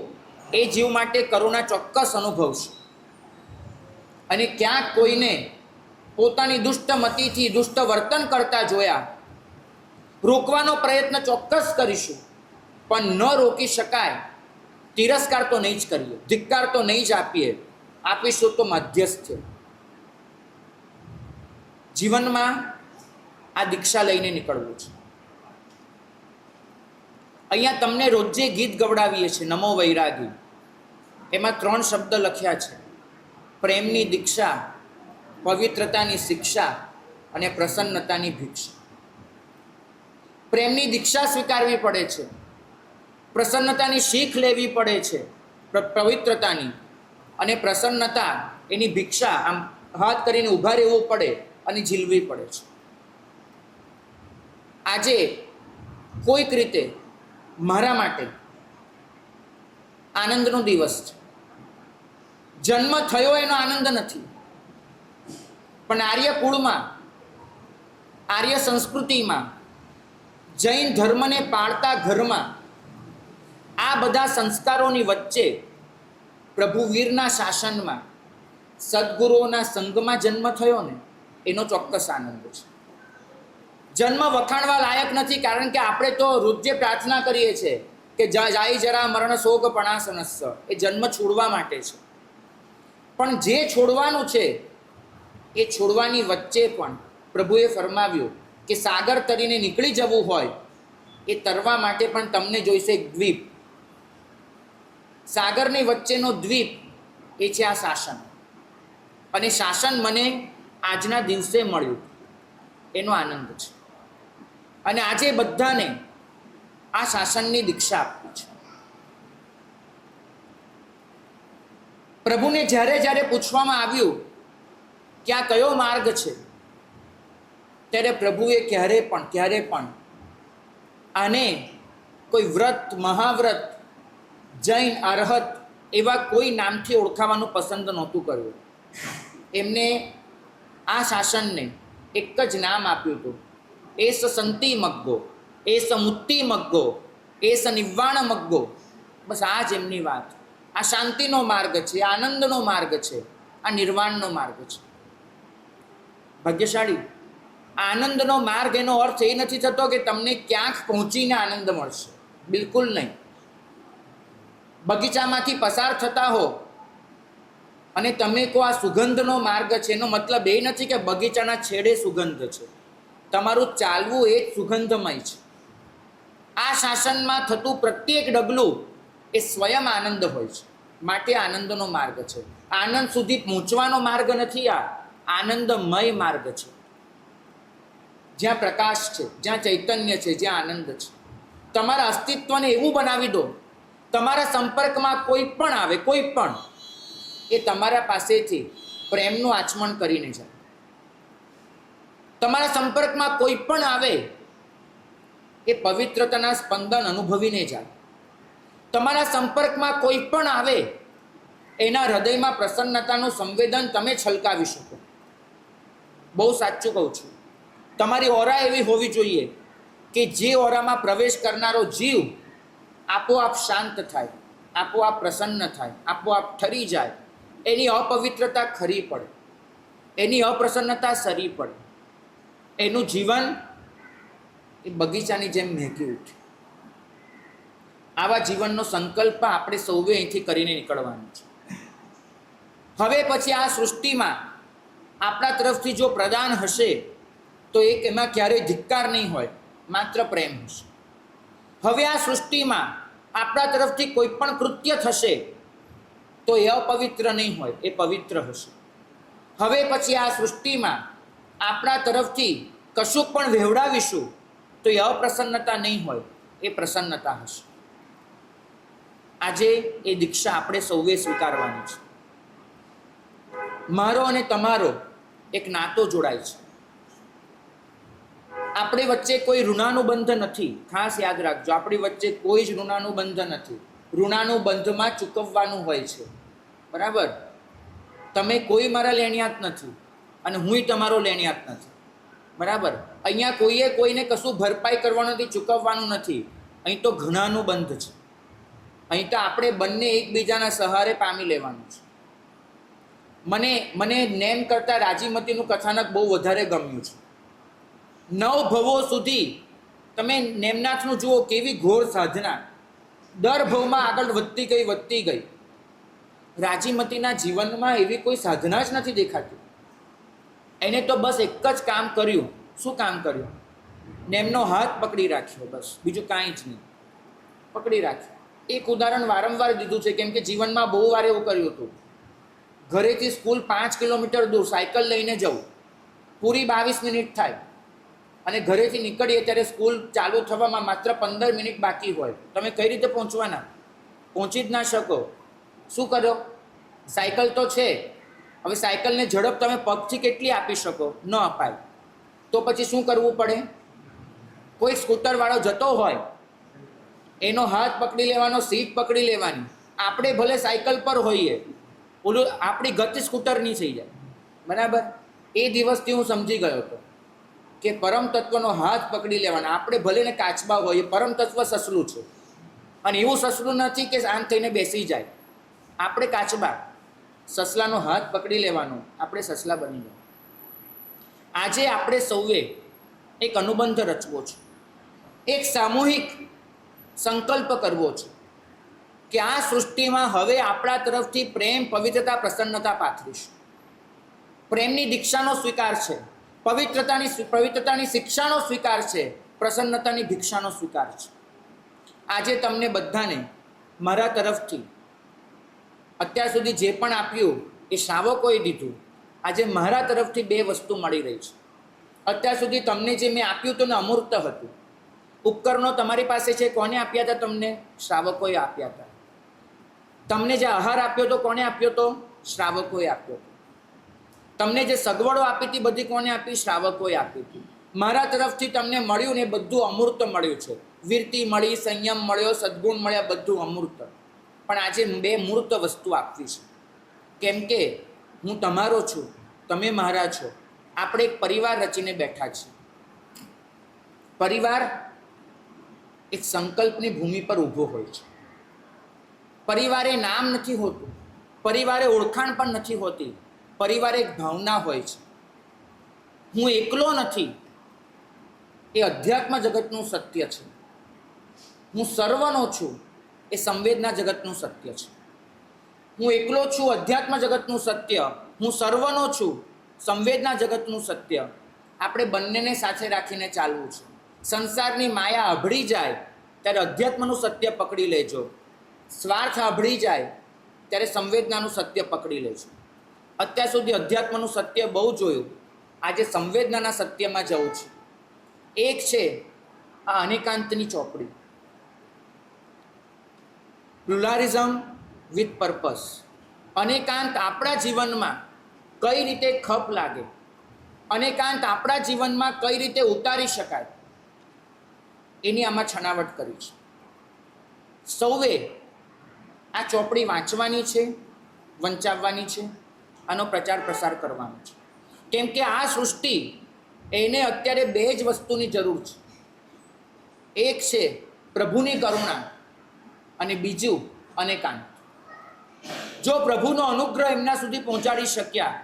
એ જીવ માટે કરુણા ચોક્કસ અનુભવશે. અને ક્યાંક કોઈને પોતાની દુષ્ટ મતિથી દુષ્ટ વર્તન કરતા જોયા, રોકવાનો પ્રયત્ન ચોક્કસ કરીશું. પણ ન રોકી શકાય, તિરસ્કાર તો નહીં જ કરીએ, ધિક્કાર તો નહીં જ આપીએ, આપીશું તો મધ્યસ્થ. જીવનમાં આ દીક્ષા લઈને નીકળવું છે. અહીંયા તમને રોજે ગીત ગવડાવીએ છીએ, નમો વૈરાગી. એમાં 3 શબ્દ લખ્યા છે: પ્રેમની દીક્ષા, પવિત્રતાની શિક્ષા અને પ્રસન્નતાની ભિક્ષા. પ્રેમની દીક્ષા સ્વીકારવી પડે છે, પ્રસન્નતાની શીખ લેવી પડે છે, પવિત્રતાની, અને પ્રસન્નતા એની ભિક્ષા, આમ હાથ કરીને ઊભા રહેવું પડે અને ઝીલવી પડે છે. આજે કોઈક રીતે મારા માટે આનંદનો દિવસ છે. જન્મ થયો એનો આનંદ નથી, પણ આર્ય કુળમાં, આર્ય સંસ્કૃતિમાં, જૈન ધર્મને પાળતા ઘરમાં આ બધા સંસ્કારોની વચ્ચે પ્રભુ વીરના શાસનમાં સદગુરુઓના સંઘમાં જન્મ થયો ને, એનો ચોક્કસ આનંદ છે. જન્મ વખાણવા લાયક નથી, કારણ કે આપણે તો રોજે પ્રાર્થના કરીએ છીએ કે જાય જરા મરણ શોક પણાસનસ્સ, એ જન્મ છોડવા માટે છે. પણ જે છોડવાનું છે એ છોડવાની વચ્ચે પણ પ્રભુએ ફરમાવ્યું કે સાગર તરીને નીકળી જવું હોય, એ તરવા માટે પણ તમને જોઈશે એક દ્વીપ. સાગરની વચ્ચેનો દ્વીપ એ છે આ શાસન. અને શાસન મને આજના દિવસે મળ્યું, એનો આનંદ છે. અને આજે બધાને આ શાસનની દીક્ષા આપવી છે. પ્રભુને જ્યારે જ્યારે પૂછવામાં આવ્યું કે આ કયો માર્ગ છે, ત્યારે પ્રભુએ ક્યારે પણ આને કોઈ વ્રત, મહાવ્રત, જૈન, અરહત એવા કોઈ નામથી ઓળખાવાનું પસંદ નહોતું કર્યું. એમને આ શાસનને એક જ નામ આપ્યું હતું: એસ સંતિ મગ્ગો, એસ મુક્તિ મગ્ગો, એસ નિર્વાણ મગ્ગો. બસ આ જ એમની વાત. આ શાંતિનો માર્ગ છે, આનંદનો માર્ગ છે, આ નિર્વાણનો માર્ગ છે. ભાગ્યશાળી. આનંદનો માર્ગ એનો અર્થ એ નથી થતો કે તમને ક્યાંક પહોંચીને આનંદ મળશે, બિલકુલ નહીં. બગીચામાંથી પસાર થતા હો અને તમે કહો આ સુગંધનો માર્ગ છે, એનો મતલબ એ નથી કે બગીચાના છેડે સુગંધ છે. તમારું ચાલવું એ જ સુગંધમય છે. આ શાસનમાં થતું પ્રત્યેક ડગલું એ સ્વયં આનંદ હોય છે. માટે આનંદનો માર્ગ છે. આનંદ સુધી પહોંચવાનો માર્ગ નથી, આ આનંદમય માર્ગ છે, જ્યાં પ્રકાશ છે, જ્યાં ચૈતન્ય છે, જ્યાં આનંદ છે. તમારા અસ્તિત્વને એવું બનાવી દો, તમારા સંપર્કમાં કોઈ પણ આવે, કોઈ પણ, એ તમારા પાસેથી પ્રેમનું આચમન કરીને જાય. તમારા સંપર્કમાં કોઈ પણ આવે એ પવિત્રતાના સ્પંદન અનુભવીને જાય. તમારા સંપર્કમાં કોઈ પણ આવે એના હૃદયમાં પ્રસન્નતાનું સંવેદન તમે છલકાવી શકો. બહુ સાચું કહું છું. તમારી ઓરા એવી હોવી જોઈએ કે જે ઓરામાં પ્રવેશ કરનારો જીવ આપોઆપ શાંત થાય, આપોઆપ પ્રસન્ન થાય, આપોઆપ ઠરી જાય. એની અપવિત્રતા ખરી પડે, એની અપ્રસન્નતા સરી પડે, એનું જીવન એ બગીચાની જેમ મહેકી ઉઠે. આવા જીવનનો સંકલ્પ આપણે સૌએ અહીંથી કરીને નીકળવાનો છે. હવે પછી આ સૃષ્ટિમાં આપણા તરફથી જો પ્રદાન હશે તો એક એમાં ક્યારેય ધિક્કાર નહીં હોય, માત્ર પ્રેમ હશે. હવે આ સૃષ્ટિમાં આપણા તરફથી કોઈ પણ કૃત્ય થશે તો એ અપવિત્ર નહીં હોય, એ પવિત્ર હશે. હવે પછી આ સૃષ્ટિમાં આપણા તરફથી કશું પણ વહેવડાવીશું તો એ અપ્રસન્નતા નહીં હોય, એ પ્રસન્નતા હશે. આજે એ દીક્ષા આપણે સૌએ સ્વીકારવાની છે. મારો અને તમારો એક નાતો જોડાય છે. આપણી વચ્ચે કોઈ ઋણાનુબંધ નથી. ખાસ યાદ રાખજો, આપણી વચ્ચે કોઈ જ ઋણાનુબંધ નથી. ઋણાનુબંધમાં ચૂકવવાનું હોય છે, બરાબર? તમે કોઈ મારા લેણિયાત નથી અને હુંય તમારો લેણિયાત નથી, બરાબર? અહીંયા કોઈએ કોઈને કશું ભરપાઈ કરવાનું નથી, ચૂકવવાનું નથી. અહીં તો ઘણાનુબંધ છે. અહીં તો આપણે બંને એકબીજાના સહારે પામી લેવાનું છે. મને નેમ કરતાં રાજીમતીનું કથાનક બહુ વધારે ગમ્યું છે. 9 ભવો સુધી તમે નેમનાથનું જુઓ, કેવી ઘોર સાધના, દર ભવમાં આગળ વધતી ગઈ. રાજીમતીના જીવનમાં એવી કોઈ સાધના જ નથી દેખાતી. એને તો બસ એક જ કામ કર્યું. શું કામ કર્યું? નેમનો હાથ પકડી રાખ્યો, બસ, બીજું કાંઈ જ નહીં. પકડી રાખ્યો. એક ઉદાહરણ વારંવાર દીધું છે, કેમ કે જીવનમાં બહુ વાર એવું કર્યું હતું. ઘરેથી સ્કૂલ 5 કિલોમીટર દૂર સાયકલ લઈને જવું, પૂરી 22 મિનિટ થાય અને ઘરેથી નીકળીએ ત્યારે સ્કૂલ ચાલુ થવામાં માત્ર 15 મિનિટ બાકી હોય. તમે કઈ રીતે પહોંચવાના? પહોંચી જ ના શકો. શું કરો? સાયકલ તો છે. હવે સાયકલને ઝડપ તમે પગથી કેટલી આપી શકો? ન અપાય. તો પછી શું કરવું પડે? કોઈ સ્કૂટરવાળો જતો હોય એનો હાથ પકડી લેવાનો, સીટ પકડી લેવાની. આપણે ભલે સાયકલ પર હોઈએ, ઓલું આપણી ગતિ સ્કૂટરની થઈ જાય, બરાબર? એ દિવસથી હું સમજી ગયો હતો કે પરમ તત્વનો હાથ પકડી લેવાના. આપણે ભલે ને કાચબા હોઈએ, પરમ તત્વ સસલું છે અને એવું સસલું નથી કે આમ થઈને બેસી જાય. આપણે કાચબા, સસલાનો હાથ પકડી લેવાનો, આપણે સસલા બની જાય. આજે આપણે સૌએ એક અનુબંધ રચવો છે, એક સામૂહિક સંકલ્પ કરવો છે કે આ સૃષ્ટિમાં હવે આપણા તરફથી પ્રેમ, પવિત્રતા, પ્રસન્નતા પાથરીશું. પ્રેમની દીક્ષાનો સ્વીકાર છે, પવિત્રતાની શિક્ષાનો સ્વીકાર છે, પ્રસન્નતાની ભિક્ષાનો સ્વીકાર છે. આજે તમને બધાને મારા તરફથી અત્યાર સુધી જે પણ આપ્યું એ શ્રાવકોએ દીધું. આજે મારા તરફથી 2 વસ્તુ મળી રહી છે. અત્યાર સુધી તમને જે મેં આપ્યું તો ને અમૂર્ત હતું. ઉપકરણો તમારી પાસે છે, કોને આપ્યા હતા? તમને શ્રાવકોએ આપ્યા હતા. તમને જે આહાર આપ્યો તો કોને આપ્યો તો? શ્રાવકોએ આપ્યો હતો. તમને જે સગવડો આપી હતી બધી કોને આપી? શ્રાવકોએ આપી હતી. મારા તરફથી તમને મળ્યું ને બધું અમૂર્ત મળ્યું છે. વીરતી મળી, સંયમ મળ્યો, સદ્ગુણ મળ્યા, બધું અમૂર્ત. પણ આજે 2 મૂર્ત વસ્તુ આપવી છે. કેમ કે હું તમારો છું, તમે મારા છો. આપણે એક પરિવાર રચીને બેઠા છીએ. પરિવાર એક સંકલ્પની ભૂમિ પર ઊભો હોય છે. પરિવારે નામ નથી હોતું, પરિવારે ઓળખાણ પણ નથી હોતી. પરિવાર એક ભાવના હોય છે. હું એકલો નથી, એ અધ્યાત્મ જગતનું સત્ય છે. હું સર્વનો છું, એ સંવેદના જગતનું સત્ય છે. હું એકલો છું, અધ્યાત્મ જગતનું સત્ય. હું સર્વનો છું, સંવેદના જગતનું સત્ય. આપણે બંનેને સાથે રાખીને ચાલવું છે. સંસારની માયા અભળી જાય ત્યારે અધ્યાત્મનું સત્ય પકડી લેજો. સ્વાર્થ અભળી જાય ત્યારે સંવેદનાનું સત્ય પકડી લે છે. અત્યાર સુધી અધ્યાત્મનું સત્ય બહુ જોયું, આજે સંવેદનાના સત્યમાં જવું છે. એક છે આ અનેકાંતની ચોપડી, પ્લુરાલિઝમ વિથ પર્પસ. અનેકાંત આપણા જીવનમાં કઈ રીતે ખપ લાગે, અનેકાંત આપણા જીવનમાં કઈ રીતે ઉતારી શકાય, એની આમાં છણાવટ કરી છે. સૌએ આ ચોપડી વાંચવાની છે, વંચાવવાની છે, આનો પ્રચાર પ્રસાર કરવાનો છે. કેમ કે આ સૃષ્ટિ એને અત્યારે બે જ વસ્તુની જરૂર છે. એક છે પ્રભુની કરુણા અને બીજું અનેકાંત. જો પ્રભુનો અનુગ્રહ એમના સુધી પહોંચાડી શક્યા,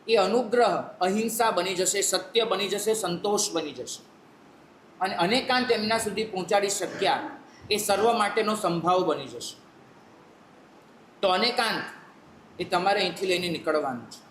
એ અનુગ્રહ અહિંસા બની જશે, સત્ય બની જશે, સંતોષ બની જશે. અને અનેકાંત એમના સુધી પહોંચાડી શક્યા, એ સર્વ માટેનો સંભાવ બની જશે. તો અનેકાંત એ તમારે અહીંથી લઈને નીકળવાનું છે.